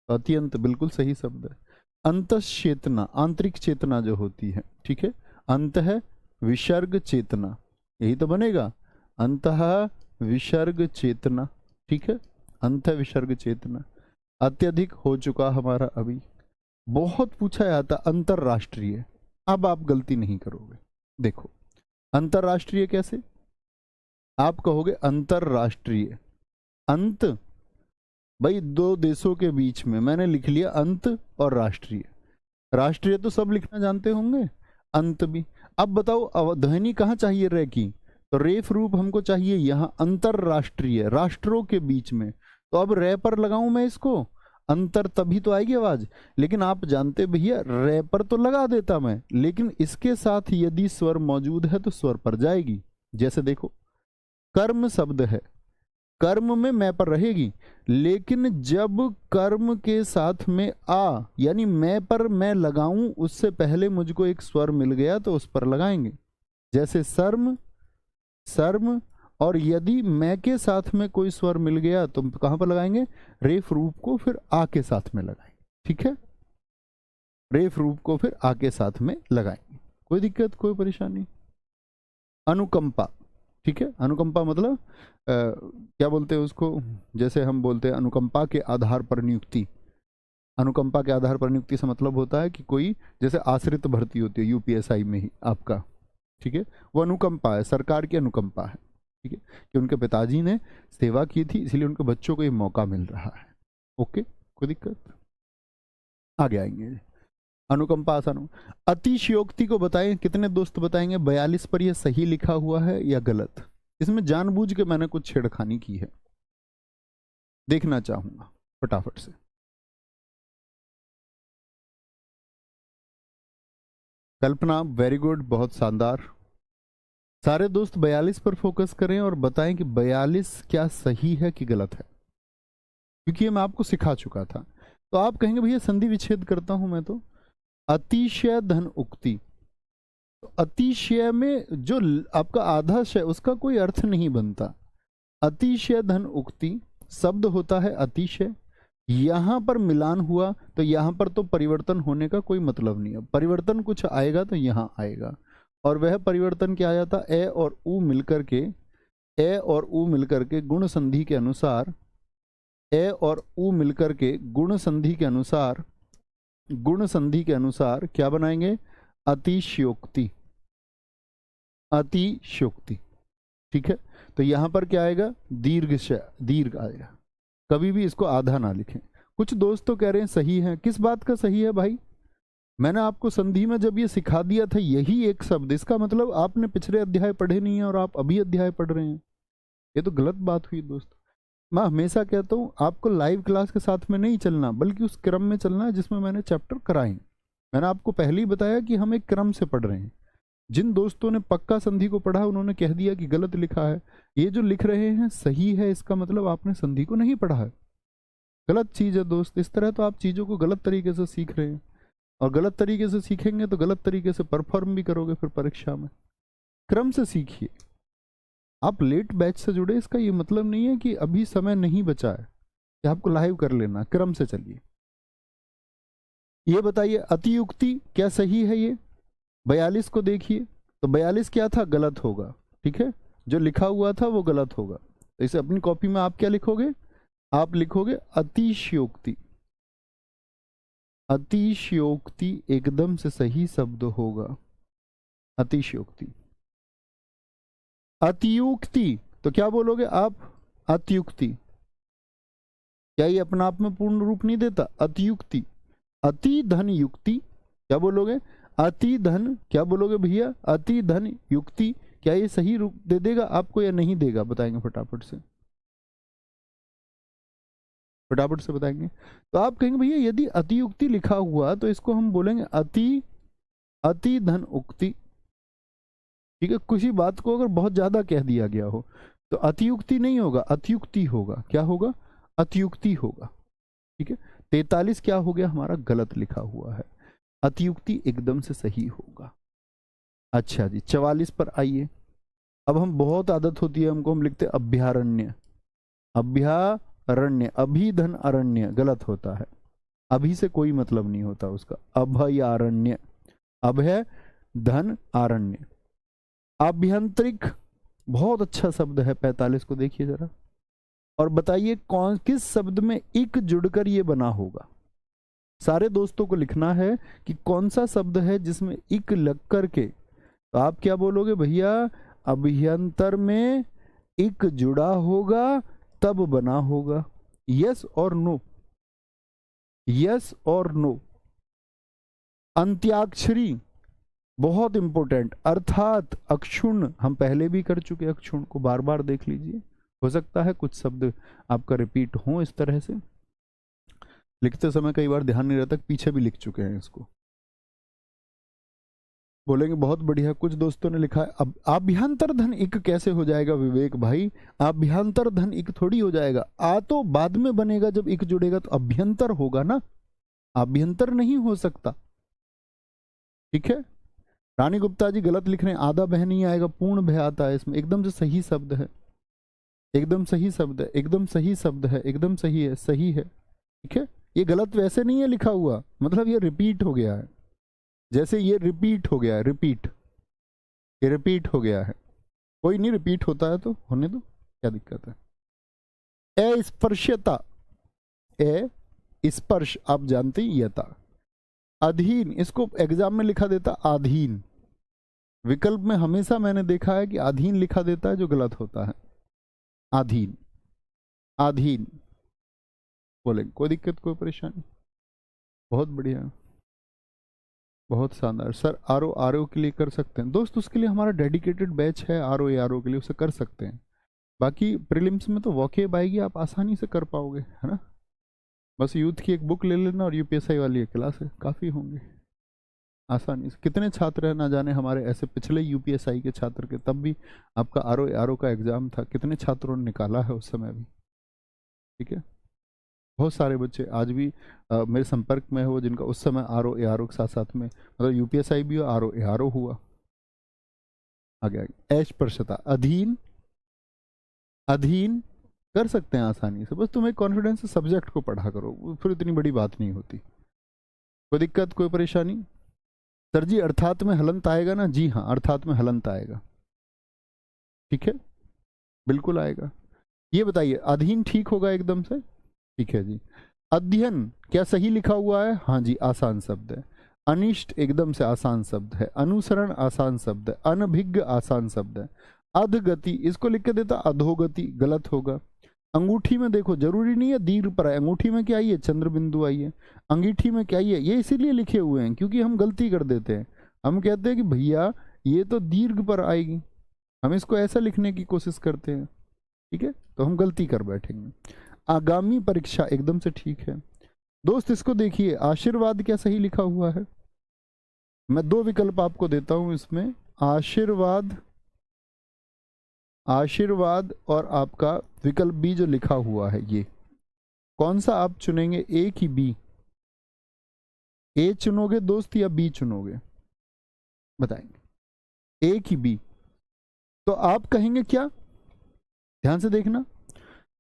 अत्यंत बिल्कुल सही शब्द है। अंतश्चेतना, आंतरिक चेतना जो होती है, ठीक है। अंतः विसर्ग चेतना, यही तो बनेगा, अंतः विसर्ग चेतना। ठीक है, अंत विसर्ग चेतना। अत्यधिक हो चुका हमारा अभी। बहुत पूछा जाता अंतरराष्ट्रीय, अब आप गलती नहीं करोगे। देखो अंतरराष्ट्रीय कैसे, आप कहोगे अंतरराष्ट्रीय, अंत भाई दो देशों के बीच में, मैंने लिख लिया अंत और राष्ट्रीय। राष्ट्रीय तो सब लिखना जानते होंगे, अंत भी। अब बताओ अवधानी कहाँ चाहिए रे की, तो रेफ रूप हमको चाहिए यहाँ अंतरराष्ट्रीय, राष्ट्रों के बीच में। तो अब रे पर लगाऊं मैं इसको, अंतर तभी तो आएगी आवाज। लेकिन आप जानते भैया रे पर तो लगा देता मैं, लेकिन इसके साथ यदि स्वर मौजूद है तो स्वर पर जाएगी। जैसे देखो कर्म शब्द है, कर्म में मैं पर रहेगी, लेकिन जब कर्म के साथ में आ यानी मैं पर मैं लगाऊं, उससे पहले मुझको एक स्वर मिल गया तो उस पर लगाएंगे। जैसे शर्म, शर्म, और यदि मैं के साथ में कोई स्वर मिल गया तो कहां पर लगाएंगे, रेफ रूप को फिर आ के साथ में लगाएंगे। ठीक है, रेफ रूप को फिर आ के साथ में लगाएंगे, कोई दिक्कत कोई परेशानी। अनुकंपा, ठीक है, अनुकंपा मतलब क्या बोलते हैं उसको, जैसे हम बोलते हैं अनुकंपा के आधार पर नियुक्ति। अनुकंपा के आधार पर नियुक्ति से मतलब होता है कि कोई जैसे आश्रित भर्ती होती है यूपीएसआई में ही आपका, ठीक है, वो अनुकंपा है, सरकार की अनुकंपा है। ठीक है, कि उनके पिताजी ने सेवा की थी इसलिए उनके बच्चों को ये मौका मिल रहा है। ओके, कोई दिक्कत, आगे आएंगे। अनुकंपा आसान हो। अतिशयोक्ति को बताएं, कितने दोस्त बताएंगे 42 पर यह सही लिखा हुआ है या गलत। इसमें जानबूझ के मैंने कुछ छेड़खानी की है, देखना चाहूंगा फटाफट से। कल्पना वेरी गुड, बहुत शानदार। सारे दोस्त 42 पर फोकस करें और बताएं कि 42 क्या सही है कि गलत है, क्योंकि ये मैं आपको सिखा चुका था। तो आप कहेंगे भैया संधि विच्छेद करता हूं मैं तो। अतिशय धन उक्ति, तो अतिशय में जो आपका आधा शय उसका कोई अर्थ नहीं बनता। अतिशय धन उक्ति शब्द होता है अतिशय, यहां पर मिलान हुआ तो यहां पर तो परिवर्तन होने का कोई मतलब नहीं है। परिवर्तन कुछ आएगा तो यहां आएगा, और वह परिवर्तन क्या आ जाता, ए और उ मिलकर के, ए और उ मिलकर के गुण संधि के अनुसार, ए और उ मिलकर के गुण संधि के अनुसार, गुण संधि के अनुसार क्या बनाएंगे, अतिशयोक्ति, अतिशयोक्ति। ठीक है, तो यहां पर क्या आएगा, दीर्घ, दीर्घ आएगा। कभी भी इसको आधा ना लिखें। कुछ दोस्त तो कह रहे हैं सही है, किस बात का सही है भाई, मैंने आपको संधि में जब ये सिखा दिया था यही एक शब्द, इसका मतलब आपने पिछले अध्याय पढ़े नहीं है और आप अभी अध्याय पढ़ रहे हैं, ये तो गलत बात हुई दोस्त। मैं हमेशा कहता हूँ आपको लाइव क्लास के साथ में नहीं चलना, बल्कि उस क्रम में चलना है जिसमें मैंने चैप्टर कराए। मैंने आपको पहले ही बताया कि हम एक क्रम से पढ़ रहे हैं। जिन दोस्तों ने पक्का संधि को पढ़ा उन्होंने कह दिया कि गलत लिखा है, ये जो लिख रहे हैं सही है, इसका मतलब आपने संधि को नहीं पढ़ा है। गलत चीज़ है दोस्त, इस तरह तो आप चीज़ों को गलत तरीके से सीख रहे हैं, और गलत तरीके से सीखेंगे तो गलत तरीके से परफॉर्म भी करोगे फिर परीक्षा में। क्रम से सीखिए। आप लेट बैच से जुड़े इसका ये मतलब नहीं है कि अभी समय नहीं बचा है कि आपको लाइव कर लेना, क्रम से चलिए। ये बताइए अतियुक्ति क्या सही है, ये 42 को देखिए, तो 42 क्या था, गलत होगा। ठीक है, जो लिखा हुआ था वो गलत होगा। तो इसे अपनी कॉपी में आप क्या लिखोगे, आप लिखोगे अतिशयोक्ति। अतिशयोक्ति एकदम से सही शब्द होगा, अतिशयोक्ति। अतियुक्ति तो क्या बोलोगे आप, अतियुक्ति, क्या ये अपना आप में पूर्ण रूप नहीं देता, अतियुक्ति। अति धन युक्ति क्या बोलोगे, अति धन, क्या बोलोगे भैया, अति धन युक्ति। क्या ये सही रूप दे देगा आपको या नहीं देगा, बताएंगे फटाफट से, फटाफट से बताएंगे। तो आप कहेंगे भैया यदि अतियुक्ति लिखा हुआ तो इसको हम बोलेंगे अति, अति धन उक्ति। ठीक है, किसी बात को अगर बहुत ज्यादा कह दिया गया हो तो अतियुक्ति नहीं होगा, अतियुक्ति होगा। क्या होगा, अतियुक्ति होगा। ठीक है, 43 क्या हो गया हमारा, गलत लिखा हुआ है, अतियुक्ति एकदम से सही होगा। अच्छा जी, 44 पर आइए। अब हम बहुत आदत होती है हमको, हम लिखते अभ्यारण्य, अभ्यारण्य, अभिधन अरण्य, गलत होता है। अभी से कोई मतलब नहीं होता उसका, अभयारण्य। अभय धन आरण्य। आभ्यंतरिक बहुत अच्छा शब्द है, 45 को देखिए जरा और बताइए कौन किस शब्द में इक जुड़कर ये बना होगा। सारे दोस्तों को लिखना है कि कौन सा शब्द है जिसमें इक लग करके, तो आप क्या बोलोगे भैया, अभ्यंतर में इक जुड़ा होगा तब बना होगा। यस और नो, यस और नो। अंत्याक्षरी बहुत इंपॉर्टेंट, अर्थात अक्षुण हम पहले भी कर चुके, अक्षुण को बार बार देख लीजिए, हो सकता है कुछ शब्द आपका रिपीट हो इस तरह से, लिखते समय कई बार ध्यान नहीं रहता, पीछे भी लिख चुके हैं इसको। बोलेंगे बहुत बढ़िया। कुछ दोस्तों ने लिखा है अब आभ्यंतर धन इक कैसे हो जाएगा विवेक भाई, आभ्यंतर धन इक थोड़ी हो जाएगा, आ तो बाद में बनेगा, जब इक जुड़ेगा तो अभ्यंतर होगा ना, आभ्यंतर नहीं हो सकता। ठीक है, रानी गुप्ता जी गलत लिख रहे हैं, आधा भय नहीं आएगा, पूर्ण भय आता है इसमें। एकदम से सही शब्द है, एकदम सही शब्द है, एकदम सही शब्द है, एकदम सही है, सही है। ठीक है, ये गलत वैसे नहीं है लिखा हुआ, मतलब ये रिपीट हो गया है, जैसे ये रिपीट हो गया है, रिपीट, ये रिपीट हो गया है। कोई नहीं, रिपीट होता है तो होने दो, क्या दिक्कत है। अस्पर्श्यता, ए स्पर्श आप जानते ही, यता। अधीन, इसको एग्जाम में लिखा देता अधीन, विकल्प में हमेशा मैंने देखा है कि अधीन लिखा देता है, जो गलत होता है। अधीन, अधीन बोलेंगे, कोई दिक्कत कोई परेशानी। बहुत बढ़िया, बहुत शानदार सर। आरओ के लिए कर सकते हैं दोस्त, उसके लिए हमारा डेडिकेटेड बैच है आरओ के लिए, उसे कर सकते हैं। बाकी प्रीलिम्स में तो वॉकेब आएगी, आप आसानी से कर पाओगे, है ना। बस यूथ की एक बुक ले लेना और यूपीएसआई वाली एक क्लास है, काफ़ी होंगे आसानी से। कितने छात्र हैं ना जाने हमारे ऐसे, पिछले यूपीएसआई के छात्र के, तब भी आपका आरओ का एग्ज़ाम था, कितने छात्रों ने निकाला है उस समय भी। ठीक है, बहुत सारे बच्चे आज भी मेरे संपर्क में है वो, जिनका उस समय आरओ के साथ साथ में, मतलब यूपीएसआई भी हुआ, आरओ हुआ। आगे आगे अस्पृश्यता, अधीन, अधीन कर सकते हैं आसानी से, बस तुम्हें कॉन्फिडेंस से सब्जेक्ट को पढ़ा करो, फिर इतनी बड़ी बात नहीं होती। कोई दिक्कत कोई परेशानी। सर जी अर्थात में हलंत आएगा ना, जी हाँ अर्थात में हलंत आएगा। ठीक है, बिल्कुल आएगा। ये बताइए अधीन ठीक होगा एकदम से, ठीक है जी। अध्ययन क्या सही लिखा हुआ है, हाँ जी आसान शब्द है। अनिष्ट एकदम से आसान शब्द है। अनुसरण आसान शब्द है। अनभिज्ञ आसान शब्द है। अधगति, इसको लिख के देता अधोगति, गलत होगा। अंगूठी में देखो, जरूरी नहीं है दीर्घ पर आए, अंगूठी में क्या आई है, चंद्र बिंदु आई है। अंगीठी में क्या आई है, ये इसीलिए लिखे हुए हैं क्योंकि हम गलती कर देते हैं, हम कहते हैं कि भैया ये तो दीर्घ पर आएगी, हम इसको ऐसा लिखने की कोशिश करते हैं, ठीक है, तो हम गलती कर बैठेंगे। आगामी परीक्षा एकदम से ठीक है दोस्त। इसको देखिए, आशीर्वाद क्या सही लिखा हुआ है, मैं दो विकल्प आपको देता हूं इसमें, आशीर्वाद, आशीर्वाद और आपका विकल्प बी जो लिखा हुआ है, ये कौन सा आप चुनेंगे, ए की बी? ए चुनोगे दोस्त या बी चुनोगे, बताएंगे, ए की बी? तो आप कहेंगे क्या, ध्यान से देखना,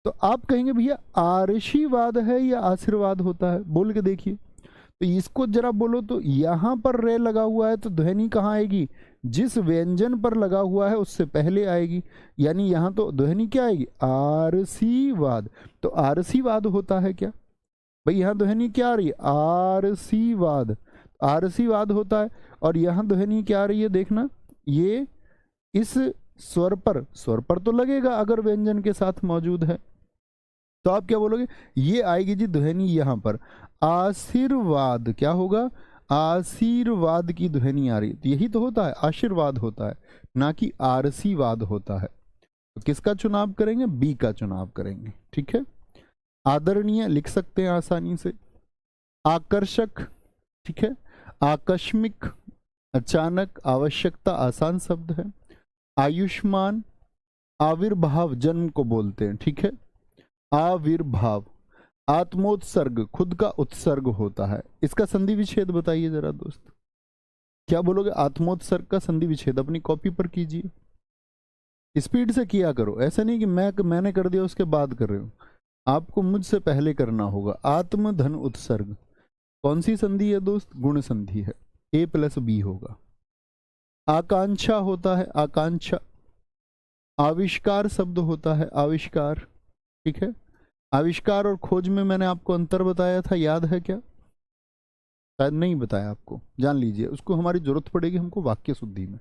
तो आप कहेंगे भैया आशीर्वाद है या आशीर्वाद होता है, बोल के देखिए। तो इसको जरा बोलो तो, यहां पर रे लगा हुआ है तो ध्वनि कहाँ आएगी, जिस व्यंजन पर लगा हुआ है उससे पहले आएगी, यानी यहां तो ध्वनि क्या आएगी, आरसीवाद। तो आरसीवाद होता है क्या भाई, यहां ध्वनि क्या आ रही है, आरसीवाद, आरसीवाद होता है। और यहां ध्वनि क्या आ रही है, देखना, ये इस स्वर पर तो लगेगा अगर व्यंजन के साथ मौजूद है, तो आप क्या बोलोगे, ये आएगी जी ध्वनि यहां पर, आशीर्वाद क्या होगा, आशीर्वाद की ध्वनि आ रही है, तो यही तो होता है, आशीर्वाद होता है, ना कि आरसीवाद होता है। तो किसका चुनाव करेंगे, बी का चुनाव करेंगे, ठीक है। आदरणीय लिख सकते हैं आसानी से। आकर्षक, ठीक है। आकस्मिक, अचानक, आवश्यकता आसान शब्द है। आयुष्मान, आविर्भाव जन्म को बोलते हैं, ठीक है, आविर्भाव। आत्मोत्सर्ग, खुद का उत्सर्ग होता है, इसका संधि विच्छेद बताइए जरा दोस्त, क्या बोलोगे, आत्मोत्सर्ग का संधि विच्छेद अपनी कॉपी पर कीजिए, स्पीड से किया करो, ऐसा नहीं कि मैंने कर दिया उसके बाद कर रहे हो, आपको मुझसे पहले करना होगा। आत्म धन उत्सर्ग कौन सी संधि है दोस्त, गुण संधि है, ए प्लस बी होगा, आकांक्षा होता है आकांक्षा। आविष्कार शब्द होता है आविष्कार, ठीक है। आविष्कार और खोज में मैंने आपको अंतर बताया था, याद है क्या? शायद नहीं बताया आपको, जान लीजिए, उसको हमारी जरूरत पड़ेगी हमको वाक्य शुद्धि में।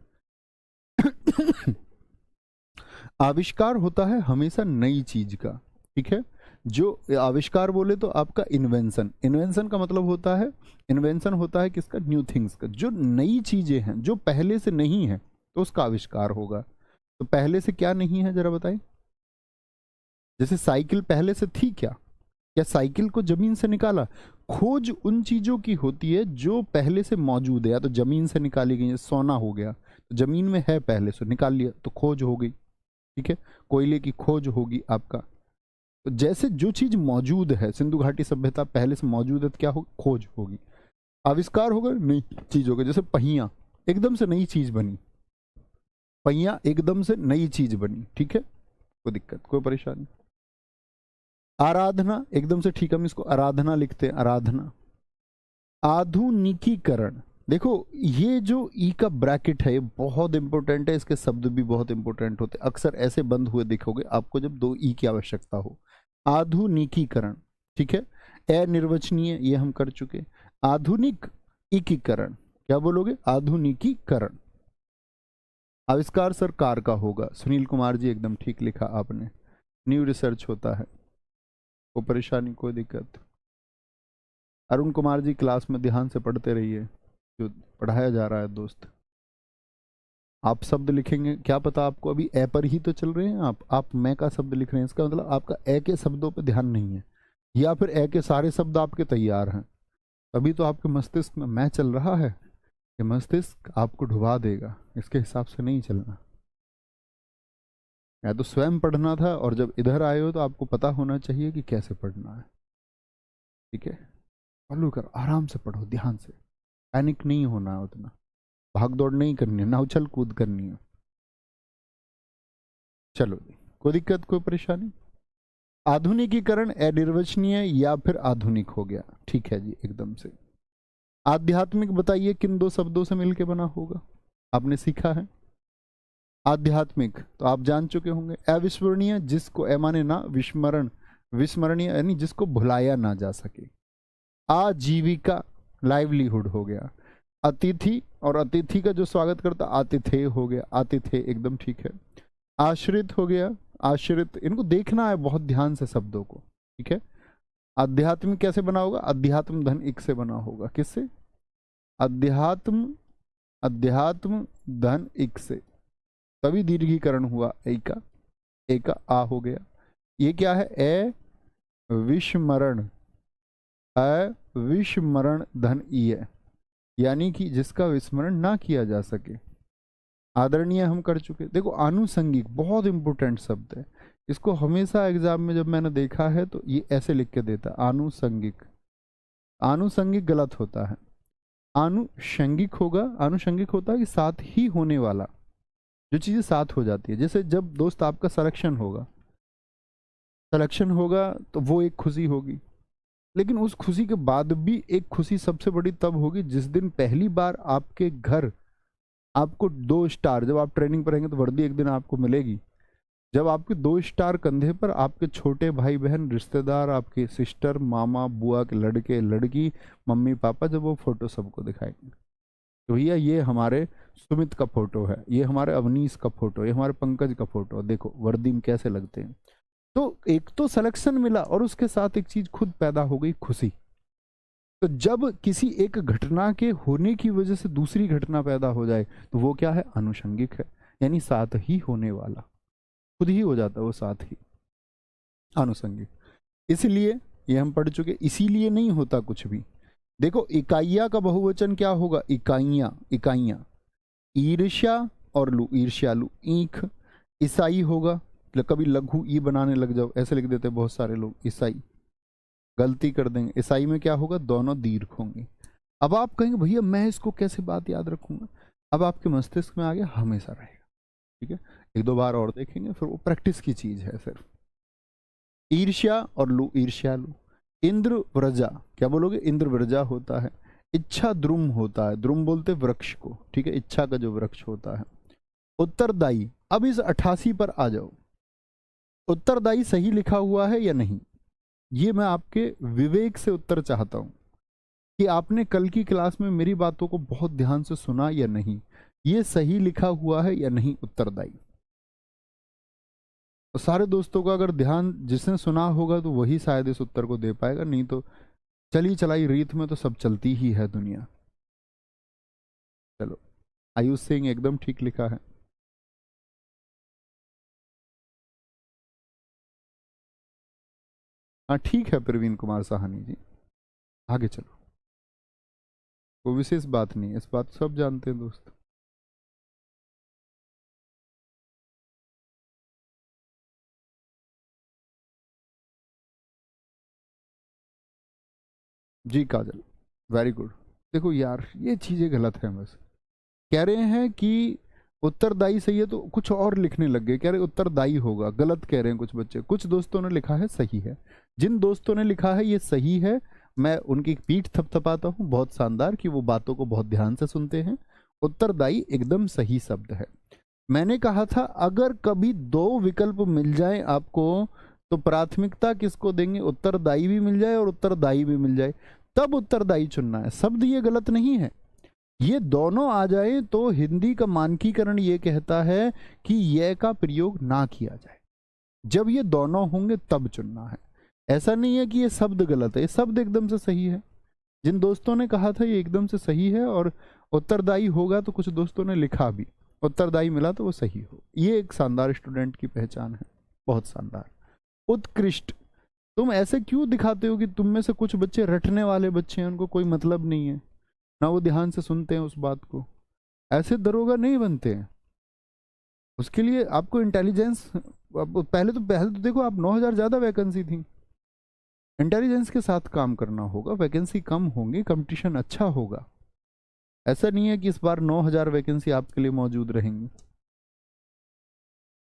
आविष्कार होता है हमेशा नई चीज का, ठीक है। जो आविष्कार बोले तो आपका इन्वेंशन, इन्वेंशन का मतलब होता है, इन्वेंशन होता है किसका? न्यू थिंग्स का। जो नई चीजें हैं जो पहले से नहीं है तो उसका आविष्कार होगा। तो पहले से क्या नहीं है जरा बताइए। जैसे साइकिल पहले से थी क्या साइकिल को जमीन से निकाला? खोज उन चीजों की होती है जो पहले से मौजूद है, या तो जमीन से निकाली गई है। सोना हो गया तो जमीन में है पहले से, निकाल लिया तो खोज हो गई, ठीक है। कोयले की खोज होगी आपका। तो जैसे जो चीज मौजूद है, सिंधु घाटी सभ्यता पहले से मौजूद है तो क्या होगी? खोज होगी। आविष्कार होगा नई चीज होगा। जैसे पहिया एकदम से नई चीज बनी, पहिया एकदम से नई चीज बनी, ठीक है। कोई दिक्कत, कोई परेशानी। आराधना एकदम से, ठीक, हम इसको आराधना लिखते हैं, आराधना। आधुनिकीकरण, देखो ये जो ई का ब्रैकेट है ये बहुत इंपॉर्टेंट है, इसके शब्द भी बहुत इंपॉर्टेंट होते हैं। अक्सर ऐसे बंद हुए दिखोगे आपको जब दो ई की आवश्यकता हो। आधुनिकीकरण, ठीक है। अनिर्वचनीय ये हम कर चुके। आधुनिक एकीकरण, क्या बोलोगे? आधुनिकीकरण। आविष्कार सर कार का होगा, सुनील कुमार जी एकदम ठीक लिखा आपने। न्यू रिसर्च होता है। कोई परेशानी, कोई दिक्कत? अरुण कुमार जी क्लास में ध्यान से पढ़ते रहिए, जो पढ़ाया जा रहा है दोस्त। आप शब्द लिखेंगे, क्या पता आपको अभी ए पर ही तो चल रहे हैं आप मैं का शब्द लिख रहे हैं, इसका मतलब आपका ए के शब्दों पर ध्यान नहीं है, या फिर ए के सारे शब्द आपके तैयार हैं। तभी तो आपके मस्तिष्क में मैं चल रहा है। ये मस्तिष्क आपको डुबा देगा, इसके हिसाब से नहीं चलना। या तो स्वयं पढ़ना था, और जब इधर आए हो तो आपको पता होना चाहिए कि कैसे पढ़ना है, ठीक है। फॉलो करो, आराम से पढ़ो, ध्यान से, पैनिक नहीं होना है उतना, भाग दौड़ नहीं करनी है, ना उछल कूद करनी है। चलो, कोई दिक्कत, कोई परेशानी? आधुनिकीकरण अनिर्वचनीय या फिर आधुनिक हो गया, ठीक है जी, एकदम से। आध्यात्मिक बताइए किन दो शब्दों से मिलके बना होगा? आपने सीखा है आध्यात्मिक, तो आप जान चुके होंगे। अविस्मरणीय, जिसको ए माने ना विस्मरण, विस्मरणीय यानी जिसको भुलाया ना जा सके। आजीविका, लाइवलीहुड हो गया। अतिथि, और अतिथि का जो स्वागत करता आतिथेय हो गया, आतिथेय एकदम ठीक है। आश्रित हो गया, आश्रित, इनको देखना है बहुत ध्यान से शब्दों को, ठीक है। अध्यात्म कैसे बना होगा? अध्यात्म धन इक से बना होगा, किससे? अध्यात्म, अध्यात्म धन इक से, तभी दीर्घीकरण हुआ एका, एका आ हो गया। ये क्या है? ए विस्मरण, अविस्मरण धन ई है, यानी कि जिसका विस्मरण ना किया जा सके। आदरणीय हम कर चुके। देखो आनुषंगिक बहुत इंपॉर्टेंट शब्द है, इसको हमेशा एग्जाम में जब मैंने देखा है तो ये ऐसे लिख के देता है, आनुषंगिक। आनुषंगिक गलत होता है, आनुषंगिक होगा। आनुषंगिक होता है कि साथ ही होने वाला, जो चीजें साथ हो जाती है। जैसे जब दोस्त आपका सिलेक्शन होगा, सिलेक्शन होगा तो वो एक खुशी होगी, लेकिन उस खुशी के बाद भी एक खुशी सबसे बड़ी तब होगी जिस दिन पहली बार आपके घर आपको 2 स्टार, जब आप ट्रेनिंग पर रहेंगे तो वर्दी एक दिन आपको मिलेगी, जब आपके 2 स्टार कंधे पर आपके छोटे भाई बहन रिश्तेदार, आपके सिस्टर, मामा, बुआ के लड़के लड़की, मम्मी पापा, जब वो फोटो सबको दिखाएंगे तो भैया ये हमारे सुमित का फोटो है, ये हमारे अवनीश का फोटो, ये हमारे पंकज का फोटो, देखो वर्दी में कैसे लगते हैं। तो एक तो सिलेक्शन मिला और उसके साथ एक चीज खुद पैदा हो गई, खुशी। तो जब किसी एक घटना के होने की वजह से दूसरी घटना पैदा हो जाए तो वो क्या है? आनुषंगिक है, यानी साथ ही होने वाला, खुद ही हो जाता है वो साथ ही, आनुषंगिक। इसलिए ये हम पढ़ चुके, इसीलिए नहीं होता कुछ भी। देखो इकाइया का बहुवचन क्या होगा? इकाइयां, इकाइयां। ईर्ष्या और लू, ईर्ष्यालु। ईख, ईसाई होगा, कभी लघु ई बनाने लग जाओ, ऐसे लिख देते बहुत सारे लोग, ईसाई, गलती कर देंगे। ईसाई में क्या होगा? दोनों दीर्घ होंगे। अब आप कहेंगे भैया मैं इसको कैसे बात याद रखूंगा? अब आपके मस्तिष्क में आ गया, हमेशा रहेगा, ठीक है। 1-2 बार और देखेंगे, फिर वो प्रैक्टिस की चीज है सिर्फ। ईर्ष्या और लू, ईर्ष्यालु। इंद्र व्रजा, क्या बोलोगे? इंद्र व्रजा होता है। इच्छा द्रुम होता है, द्रुम बोलते वृक्ष को, ठीक है, इच्छा का जो वृक्ष होता है। उत्तरदायी, अब इस 88 पर आ जाओ। उत्तरदायी सही लिखा हुआ है या नहीं, ये मैं आपके विवेक से उत्तर चाहता हूं कि आपने कल की क्लास में मेरी बातों को बहुत ध्यान से सुना या नहीं, ये सही लिखा हुआ है या नहीं उत्तरदायी। तो सारे दोस्तों का अगर ध्यान जिसने सुना होगा तो वही शायद इस उत्तर को दे पाएगा, नहीं तो चली चलाई रीत में तो सब चलती ही है दुनिया। चलो, आयुष सिंह एकदम ठीक लिखा है। हाँ ठीक है प्रवीण कुमार साहनी जी, आगे चलो, कोई विशेष बात नहीं है, इस बात सब जानते हैं दोस्त। जी काजल, वेरी गुड। देखो यार ये चीजें गलत हैं, बस कह रहे हैं कि उत्तरदायी सही है तो कुछ और लिखने लग गए, कह रहे उत्तरदायी होगा, गलत कह रहे हैं कुछ बच्चे। कुछ दोस्तों ने लिखा है सही है, जिन दोस्तों ने लिखा है ये सही है मैं उनकी पीठ थपथपाता हूँ, बहुत शानदार कि वो बातों को बहुत ध्यान से सुनते हैं। उत्तरदायी एकदम सही शब्द है। मैंने कहा था अगर कभी दो विकल्प मिल जाए आपको तो प्राथमिकता किसको देंगे, उत्तरदायी भी मिल जाए और उत्तरदायी भी मिल जाए तब उत्तरदायी चुनना है। शब्द ये गलत नहीं है, ये दोनों आ जाए तो हिंदी का मानकीकरण ये कहता है कि ये का प्रयोग ना किया जाए, जब ये दोनों होंगे तब चुनना है। ऐसा नहीं है कि ये शब्द गलत है, ये शब्द एकदम से सही है। जिन दोस्तों ने कहा था ये एकदम से सही है, और उत्तरदायी होगा तो कुछ दोस्तों ने लिखा भी उत्तरदायी मिला तो वो सही हो। ये एक शानदार स्टूडेंट की पहचान है, बहुत शानदार। उत्कृष्ट, तुम ऐसे क्यों दिखाते हो कि तुम में से कुछ बच्चे रटने वाले बच्चे हैं, उनको कोई मतलब नहीं है ना, वो ध्यान से सुनते हैं उस बात को। ऐसे दरोगा नहीं बनते हैं, उसके लिए आपको इंटेलिजेंस, पहले तो देखो आप 9000 ज़्यादा वैकेंसी थी, इंटेलिजेंस के साथ काम करना होगा, वैकेंसी कम होंगी, कंपटीशन अच्छा होगा। ऐसा नहीं है कि इस बार 9000 वैकेंसी आपके लिए मौजूद रहेंगी।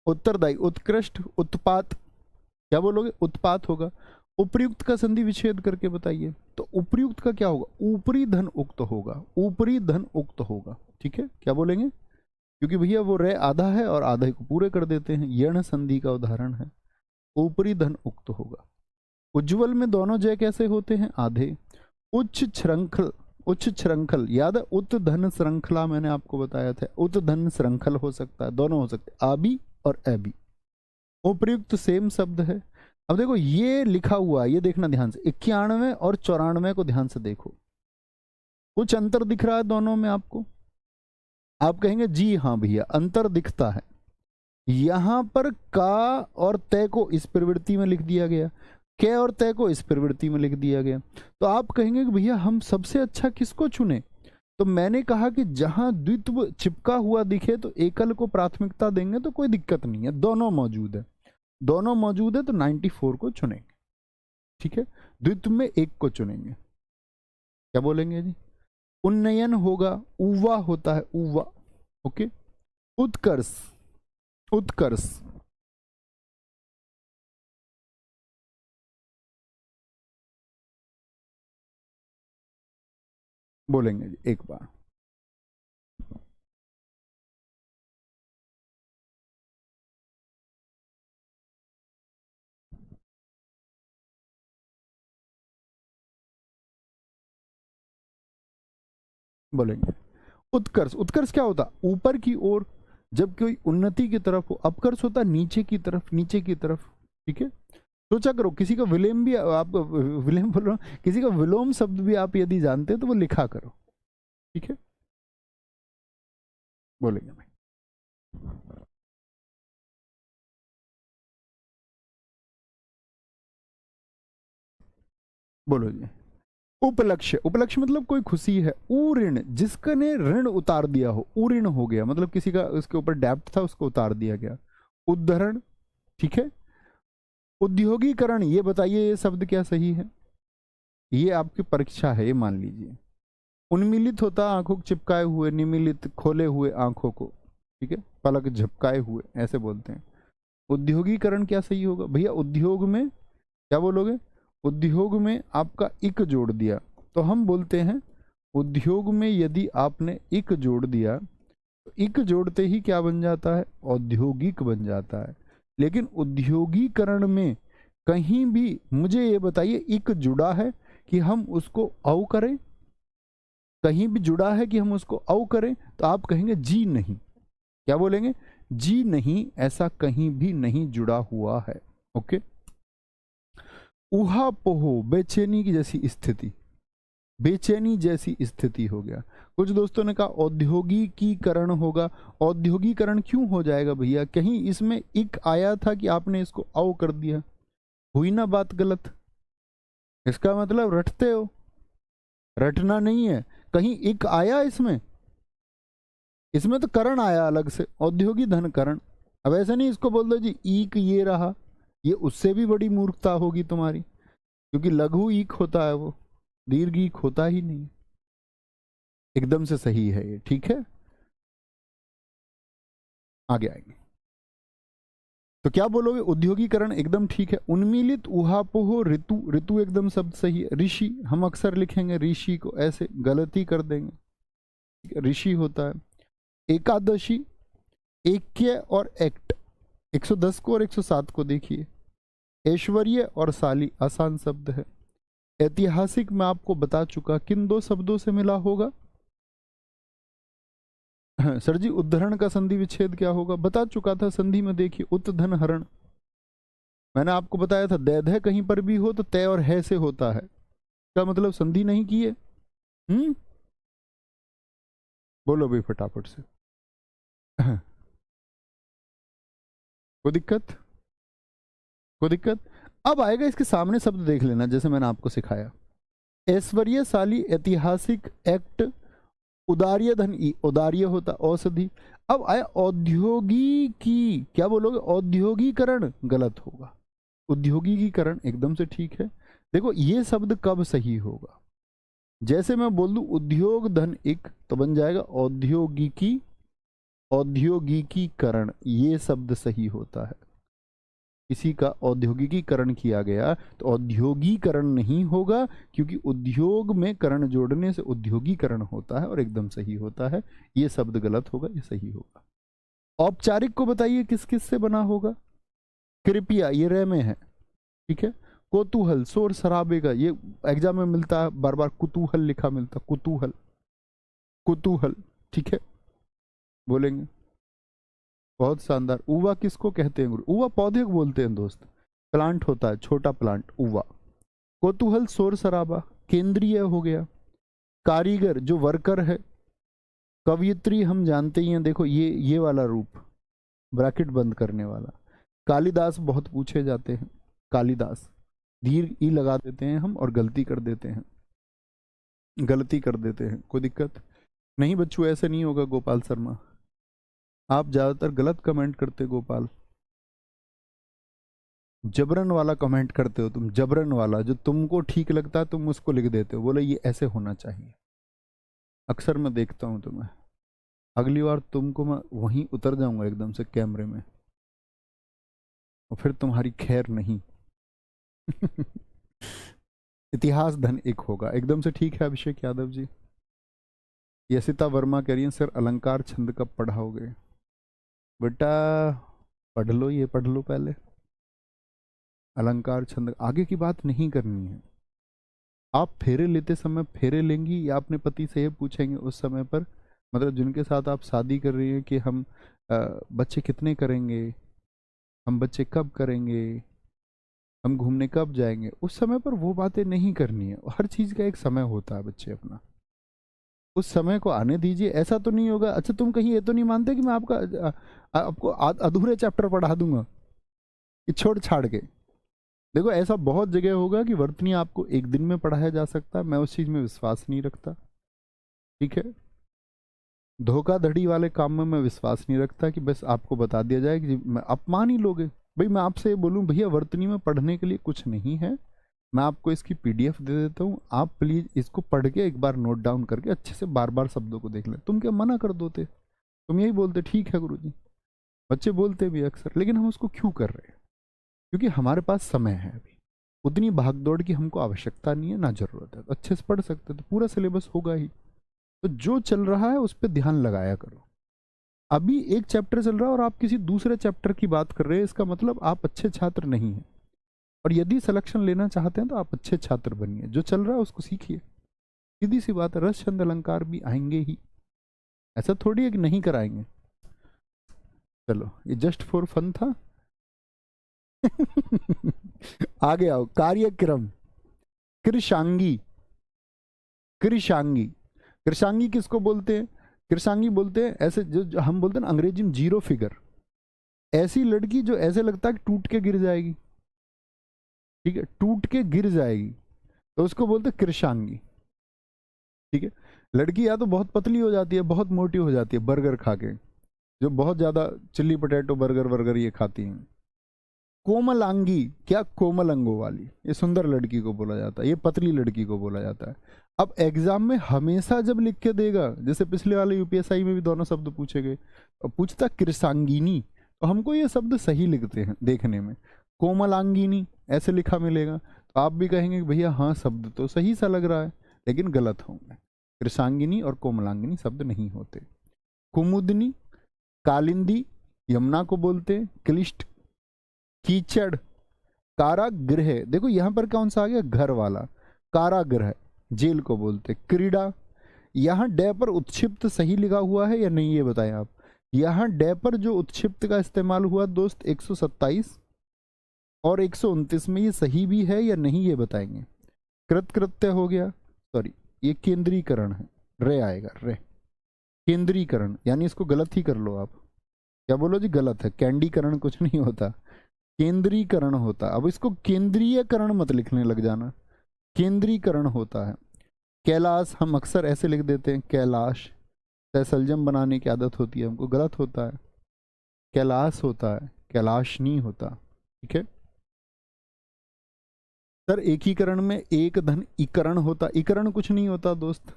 उत्तरदायी, उत्कृष्ट, उत्पात, क्या बोलोगे, उत्पात होगा। उपयुक्त का संधि विच्छेद करके बताइए, तो उपयुक्त का क्या होगा, ऊपरी धन उक्त होगा, ऊपरी धन उक्त होगा, ठीक है, क्या बोलेंगे, क्योंकि भैया वो रे आधा है और आधे को पूरे कर देते हैं, यण संधि का उदाहरण है, ऊपरी धन उक्त होगा। उज्ज्वल में दोनों जय कैसे होते हैं, आधे। उच्च श्रृंखल, उच्च श्रृंखल याद है, उत धन श्रृंखला मैंने आपको बताया था, उत धन श्रृंखल हो सकता है, दोनों हो सकते हैं, आबी और एबी। उपयुक्त सेम शब्द है। अब देखो ये लिखा हुआ है, ये देखना ध्यान से, 91 और 94 को ध्यान से देखो, कुछ अंतर दिख रहा है दोनों में आपको। आप कहेंगे जी हाँ भैया अंतर दिखता है, यहां पर का और तय को इस प्रवृत्ति में लिख दिया गया, कै और तय को इस प्रवृत्ति में लिख दिया गया। तो आप कहेंगे कि भैया हम सबसे अच्छा किसको चुने, तो मैंने कहा कि जहां द्वित्व चिपका हुआ दिखे तो एकल को प्राथमिकता देंगे तो कोई दिक्कत नहीं है, दोनों मौजूद है, दोनों मौजूद है तो 94 को चुनेंगे, ठीक है, द्वित्व में एक को चुनेंगे। क्या बोलेंगे जी, उन्नयन होगा, उवा होता है, उवा, ओके। उत्कर्ष, उत्कर्ष, बोलेंगे जी एक बार, बोलेंगे उत्कर्ष। उत्कर्ष क्या होता, ऊपर की ओर जब कोई उन्नति की तरफ हो, अपकर्ष होता नीचे की तरफ, नीचे की तरफ, ठीक है। सोचा करो किसी का विलोम भी आप, विलोम बोल रहा हूं, किसी का विलोम शब्द भी आप यदि जानते हैं तो वो लिखा करो, ठीक है, बोलेंगे भाई। बोलो जी, उपलक्ष्य, उपलक्ष्य मतलब कोई खुशी है। ऊऋण, जिसका ने ऋण उतार दिया हो, ऊऋण हो गया मतलब किसी का उसके ऊपर डेब्ट था उसको उतार दिया गया। उद्धरण, ठीक है। उद्योगीकरण, ये बताइए ये शब्द क्या सही है, ये आपकी परीक्षा है, ये मान लीजिए। उन्मीलित होता आंखों को चिपकाए हुए, निमीलित खोले हुए आंखों को, ठीक है, पलक झपकाए हुए ऐसे बोलते हैं। उद्योगीकरण क्या सही होगा भैया, उद्योग में क्या बोलोगे, उद्योग में आपका इक जोड़ दिया तो हम बोलते हैं उद्योग में यदि आपने इक जोड़ दिया तो इक जोड़ते ही क्या बन जाता है, औद्योगिक बन जाता है। लेकिन उद्योगीकरण में कहीं भी मुझे ये बताइए इक जुड़ा है कि हम उसको औ करें, कहीं भी जुड़ा है कि हम उसको औ करें, तो आप कहेंगे जी नहीं। क्या बोलेंगे, जी नहीं, ऐसा कहीं भी नहीं जुड़ा हुआ है। ओके। ऊहापोह, बेचैनी की जैसी स्थिति, बेचैनी जैसी स्थिति हो गया। कुछ दोस्तों ने कहा औद्योगिकीकरण होगा। औद्योगिकरण क्यों हो जाएगा भैया, कहीं इसमें इक आया था कि आपने इसको औ कर दिया, हुई ना बात गलत। इसका मतलब रटते हो, रटना नहीं है, कहीं इक आया इसमें, इसमें तो करण आया अलग से, औद्योगिक धन करण। अब ऐसा नहीं इसको बोल दो जी ईक ये रहा, ये उससे भी बड़ी मूर्खता होगी तुम्हारी, क्योंकि लघु ईक होता है वो, दीर्घ ईक होता ही नहीं। एकदम से सही है ये, ठीक है। आगे आएंगे तो क्या बोलोगे, उद्योगीकरण एकदम ठीक है। उन्मीलित, उहापोह, ऋतु, ऋतु एकदम शब्द सही है। ऋषि, हम अक्सर लिखेंगे ऋषि को, ऐसे गलती कर देंगे, ऋषि होता है। एकादशी, ऐक्य और एक्ट, 110 को और 107 को देखिए। ऐश्वर्य और साली आसान शब्द है। ऐतिहासिक मैं आपको बता चुका, किन दो शब्दों से मिला होगा सर जी। उद्धरण का संधि विच्छेद क्या होगा, बता चुका था संधि में, देखिए उत्धन हरण, मैंने आपको बताया था। दैध कहीं पर भी हो तो तय और है से होता है, क्या मतलब संधि नहीं की है। बोलो भाई फटाफट से कोई दिक्कत, कोई दिक्कत। अब आएगा इसके सामने शब्द देख लेना, जैसे मैंने आपको सिखाया। ऐश्वर्यशाली, ऐतिहासिक, एक्ट, उदार्य धन, उदार्य होता औषधि। अब आया औद्योगिकी, क्या बोलोगे, औद्योगिकरण गलत होगा, उद्योगिकीकरण एकदम से ठीक है। देखो ये शब्द कब सही होगा, जैसे मैं बोल दूं उद्योग धन एक, तो बन जाएगा औद्योगिकी, औद्योगिकीकरण, ये शब्द सही होता है। किसी का औद्योगिकीकरण किया गया तो औद्योगिकरण नहीं होगा, क्योंकि उद्योग में करण जोड़ने से उद्योगीकरण होता है और एकदम सही होता है। ये शब्द गलत होगा, ये सही होगा। औपचारिक को बताइए किस किस से बना होगा, कृपया, ये रे में है, ठीक है। कौतूहल, शोर शराबे का, ये एग्जाम में मिलता है बार बार, कुतूहल लिखा मिलता, कुतूहल, कुतूहल, ठीक है, बोलेंगे। बहुत शानदार। उवा किसको कहते हैं गुरु, उवा पौधे को बोलते हैं दोस्त, प्लांट होता है, छोटा प्लांट, उवा। कौतूहल, शोर शराबा, केंद्रीय हो गया। कारीगर, जो वर्कर है। कवयित्री, हम जानते ही हैं, देखो ये वाला रूप, ब्रैकेट बंद करने वाला। कालिदास बहुत पूछे जाते हैं, कालिदास, दीर्घ ई लगा देते हैं हम और गलती कर देते हैं, गलती कर देते हैं। कोई दिक्कत नहीं बच्चों, ऐसे नहीं होगा गोपाल शर्मा, आप ज्यादातर गलत कमेंट करते गोपाल, जबरन वाला कमेंट करते हो तुम, जबरन वाला, जो तुमको ठीक लगता है तुम उसको लिख देते हो, बोले ये ऐसे होना चाहिए। अक्सर मैं देखता हूं तुम्हें, अगली बार तुमको मैं वहीं उतर जाऊंगा एकदम से कैमरे में, और फिर तुम्हारी खैर नहीं इतिहास धन एक होगा, एकदम से ठीक है अभिषेक यादव जी। यशिता वर्मा कह रही है सर अलंकार छंद कब पढ़ाओगे, बेटा पढ़ लो, ये पढ़ लो पहले, अलंकार छंद आगे की बात नहीं करनी है। आप फेरे लेते समय फेरे लेंगी या अपने पति से ये पूछेंगे उस समय पर, मतलब जिनके साथ आप शादी कर रही हैं, कि हम बच्चे कितने करेंगे, हम बच्चे कब करेंगे, हम घूमने कब जाएंगे, उस समय पर वो बातें नहीं करनी है। हर चीज़ का एक समय होता है बच्चे, अपना उस समय को आने दीजिए। ऐसा तो नहीं होगा, अच्छा तुम कहीं ये तो नहीं मानते कि मैं आपको अधूरे चैप्टर पढ़ा दूंगा कि छोड़ छाड़ के। देखो ऐसा बहुत जगह होगा कि वर्तनी आपको एक दिन में पढ़ाया जा सकता है, मैं उस चीज़ में विश्वास नहीं रखता, ठीक है। धोखाधड़ी वाले काम में मैं विश्वास नहीं रखता कि बस आपको बता दिया जाए कि मैं, आप मान ही लोगे। भाई मैं आपसे बोलूँ भैया वर्तनी में पढ़ने के लिए कुछ नहीं है, मैं आपको इसकी पीडीएफ दे देता हूँ, आप प्लीज़ इसको पढ़ के एक बार नोट डाउन करके अच्छे से बार बार शब्दों को देख लें। तुम क्या मना कर दोते, तुम यही बोलते ठीक है गुरुजी, बच्चे बोलते भी अक्सर, लेकिन हम उसको क्यों कर रहे हैं, क्योंकि हमारे पास समय है अभी। उतनी भागदौड़ की हमको आवश्यकता नहीं है, ना जरूरत है, तो अच्छे से पढ़ सकते, तो पूरा सिलेबस होगा ही। तो जो चल रहा है उस पर ध्यान लगाया करो। अभी एक चैप्टर चल रहा है और आप किसी दूसरे चैप्टर की बात कर रहे हैं, इसका मतलब आप अच्छे छात्र नहीं हैं। और यदि सिलेक्शन लेना चाहते हैं तो आप अच्छे छात्र बनिए, जो चल रहा है उसको सीखिए। सीधी सी बात है, रस छंद अलंकार भी आएंगे ही, ऐसा थोड़ी है कि नहीं कराएंगे। चलो, ये जस्ट फॉर फन था। आगे आओ, कार्यक्रम। कृशांगी। कृशांगी, कृशांगी किसको बोलते हैं? कृशांगी बोलते हैं ऐसे जो हम बोलते हैं ना अंग्रेजी में जीरो फिगर, ऐसी लड़की जो ऐसे लगता है कि टूट के गिर जाएगी। ठीक है, टूट के गिर जाएगी, तो उसको बोलते हैं कृशांगी। ठीक है, लड़की या तो बहुत पतली हो जाती है, बहुत मोटी हो जाती है बर्गर खा के, जो बहुत ज्यादा चिल्ली पोटैटो बर्गर वर्गर ये खाती हैं। कोमलांगी, क्या कोमल अंगों वाली, ये सुंदर लड़की को बोला जाता है, ये पतली लड़की को बोला जाता है। अब एग्जाम में हमेशा जब लिख के देगा, जैसे पिछले वाले यूपीएसआई में भी दोनों शब्द पूछे गए, और पूछता कृषांगिनी, तो हमको ये शब्द सही लिखते हैं देखने में, कोमलांगिनी ऐसे लिखा मिलेगा, तो आप भी कहेंगे कि भैया हाँ शब्द तो सही सा लग रहा है, लेकिन गलत होंगे। कृषांगिनी और कोमलांगिनी शब्द नहीं होते। कुमुदनी, कालिंदी, यमुना को बोलते हैं। क्लिष्ट, कीचड़, कारागृह, देखो यहां पर कौन सा आ गया, घर वाला, कारागृह जेल को बोलते। क्रीड़ा, यहां डे पर उत्क्षिप्त सही लिखा हुआ है या नहीं, ये बताएं आप। यहां डे पर जो उत्क्षिप्त का इस्तेमाल हुआ दोस्त 127 और 129 में, ये सही भी है या नहीं, ये बताएंगे। कृतकृत्य हो गया, सॉरी ये केंद्रीकरण है, रे आएगा, रे। केंद्रीकरण यानी इसको गलत ही कर लो आप, क्या बोलो जी, गलत है, कैंडीकरण कुछ नहीं होता, केंद्रीकरण होता। अब इसको केंद्रीयकरण मत लिखने लग जाना, केंद्रीकरण होता है। कैलाश हम अक्सर ऐसे लिख देते हैं, कैलाश, तैसलजम बनाने की आदत होती है हमको, गलत होता है, कैलाश होता है, कैलाश नहीं होता। ठीक है सर, एकीकरण में एक धन इकरण होता, इकरण कुछ नहीं होता दोस्त,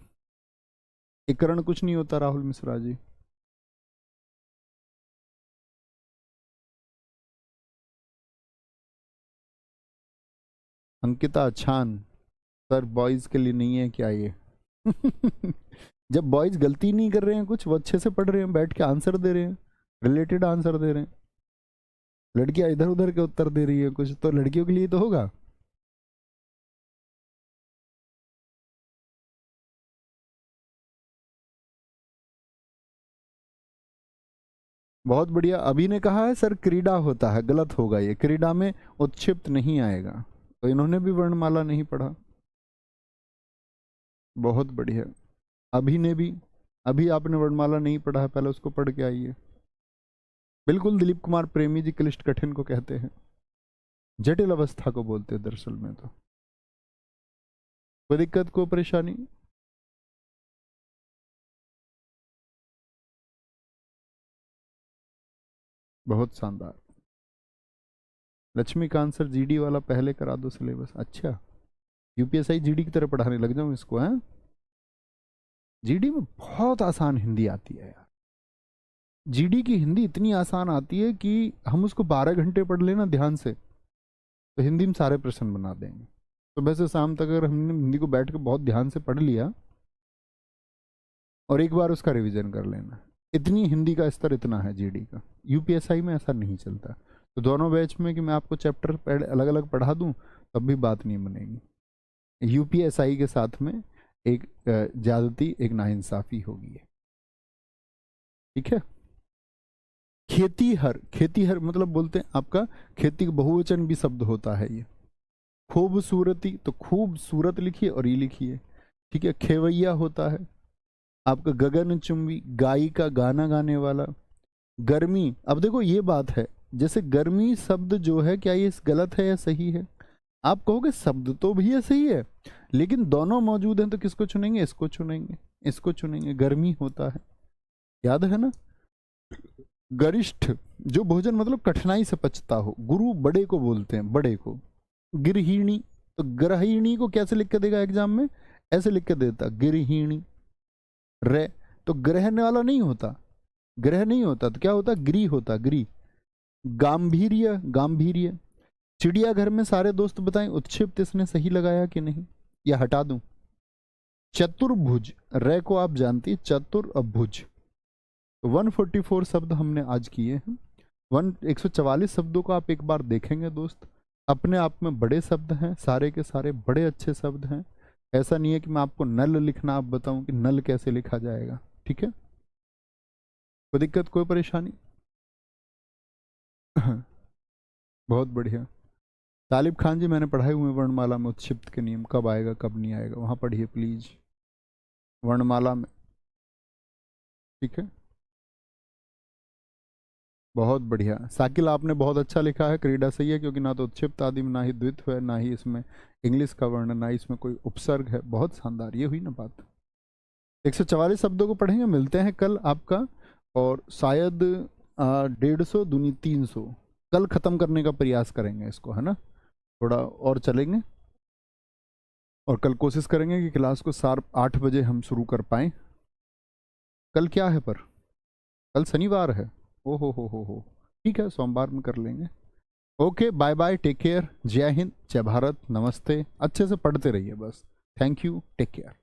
इकरण कुछ नहीं होता राहुल मिश्रा जी। अंकिता छान, सर बॉयज के लिए नहीं है क्या ये? जब बॉयज गलती नहीं कर रहे हैं कुछ, वो अच्छे से पढ़ रहे हैं, बैठ के आंसर दे रहे हैं, रिलेटेड आंसर दे रहे हैं, लड़कियां इधर उधर के उत्तर दे रही है कुछ, तो लड़कियों के लिए तो होगा। बहुत बढ़िया, अभी ने कहा है सर क्रीडा होता है, गलत होगा ये, क्रीडा में उत्क्षिप्त नहीं आएगा, तो इन्होंने भी वर्णमाला नहीं पढ़ा। बहुत बढ़िया, अभी ने भी, अभी आपने वर्णमाला नहीं पढ़ा है, पहले उसको पढ़ के आइए। बिल्कुल, दिलीप कुमार प्रेमी जी क्लिष्ट कठिन को कहते हैं, जटिल अवस्था को बोलते हैं दरअसल में। तो कोई दिक्कत, कोई परेशानी? बहुत शानदार। लक्ष्मीकांत सर जीडी वाला पहले करा दो सिलेबस, अच्छा यूपीएसआई जीडी की तरह पढ़ाने लग जाऊं इसको, हैं? जीडी में बहुत आसान हिंदी आती है यार, जीडी की हिंदी इतनी आसान आती है कि हम उसको 12 घंटे पढ़ लेना ध्यान से, तो हिंदी में सारे प्रश्न बना देंगे। सुबह से शाम तक अगर हमने हिंदी को बैठ के बहुत ध्यान से पढ़ लिया और एक बार उसका रिवीजन कर लेना, इतनी हिंदी का स्तर इतना है जीडी का। यूपीएसआई में ऐसा नहीं चलता, तो दोनों बैच में कि मैं आपको चैप्टर अलग अलग पढ़ा दूं तब भी बात नहीं बनेगी। यूपीएसआई के साथ में एक ज्यादती, एक नाइंसाफी होगी। ठीक है, खेतीहर, खेतीहर मतलब बोलते हैं आपका खेती का बहुवचन भी शब्द होता है ये। खूबसूरती, तो खूबसूरत लिखिए और ये लिखिए। ठीक है, खेवैया होता है आपका गगन चुंबी, गाई का गाना गाने वाला। गर्मी, अब देखो ये बात है, जैसे गर्मी शब्द जो है, क्या ये गलत है या सही है? आप कहोगे शब्द तो भैया सही है, लेकिन दोनों मौजूद हैं तो किसको चुनेंगे, इसको चुनेंगे, इसको चुनेंगे, गर्मी होता है, याद है ना। गरिष्ठ, जो भोजन मतलब कठिनाई से पचता हो, गुरु बड़े को बोलते हैं, बड़े को। गृहिणी, तो गृहिणी को कैसे लिख के देगा एग्जाम में, ऐसे लिख के देता, गृहिणी। रे, तो ग्रहण वाला नहीं होता, ग्रह नहीं होता, तो क्या होता, गृह होता, गृह। गांभीर्य, गांभीर्य, चिड़ियाघर में सारे दोस्त बताएं उत्क्षिप्त इसने सही लगाया कि नहीं, या हटा दूं। चतुर्भुज, रे को आप जानती, चतुर्भुज। 144 शब्द हमने आज किए हैं। 144 शब्दों को आप एक बार देखेंगे दोस्त, अपने आप में बड़े शब्द हैं, सारे के सारे बड़े अच्छे शब्द हैं। ऐसा नहीं है कि मैं आपको नल लिखना आप बताऊं कि नल कैसे लिखा जाएगा, ठीक है। कोई दिक्कत, कोई परेशानी? बहुत बढ़िया। तालिब खान जी, मैंने पढ़ाए हुए वर्णमाला में उत्क्षिप्त के नियम, कब आएगा कब नहीं आएगा, वहां पढ़िए प्लीज वर्णमाला में, ठीक है। बहुत बढ़िया साकिल, आपने बहुत अच्छा लिखा है, क्रीडा सही है, क्योंकि ना तो उत्क्षिप्त आदि में ना ही द्वित्व है, ना ही इसमें इंग्लिश का वर्ण, ना ही इसमें कोई उपसर्ग है। बहुत शानदार, ये हुई ना बात। 144 शब्दों को पढ़ेंगे, मिलते हैं कल आपका, और शायद 150 दूनी 300 कल खत्म करने का प्रयास करेंगे इसको, है ना। थोड़ा और चलेंगे और कल कोशिश करेंगे कि क्लास को शार्प 8 बजे हम शुरू कर पाएँ। कल क्या है पर, कल शनिवार है। ओ हो, ठीक है, सोमवार में कर लेंगे। Okay, bye bye, take care, जय हिंद, जय भारत, नमस्ते। अच्छे से पढ़ते रहिए बस। Thank you, take care.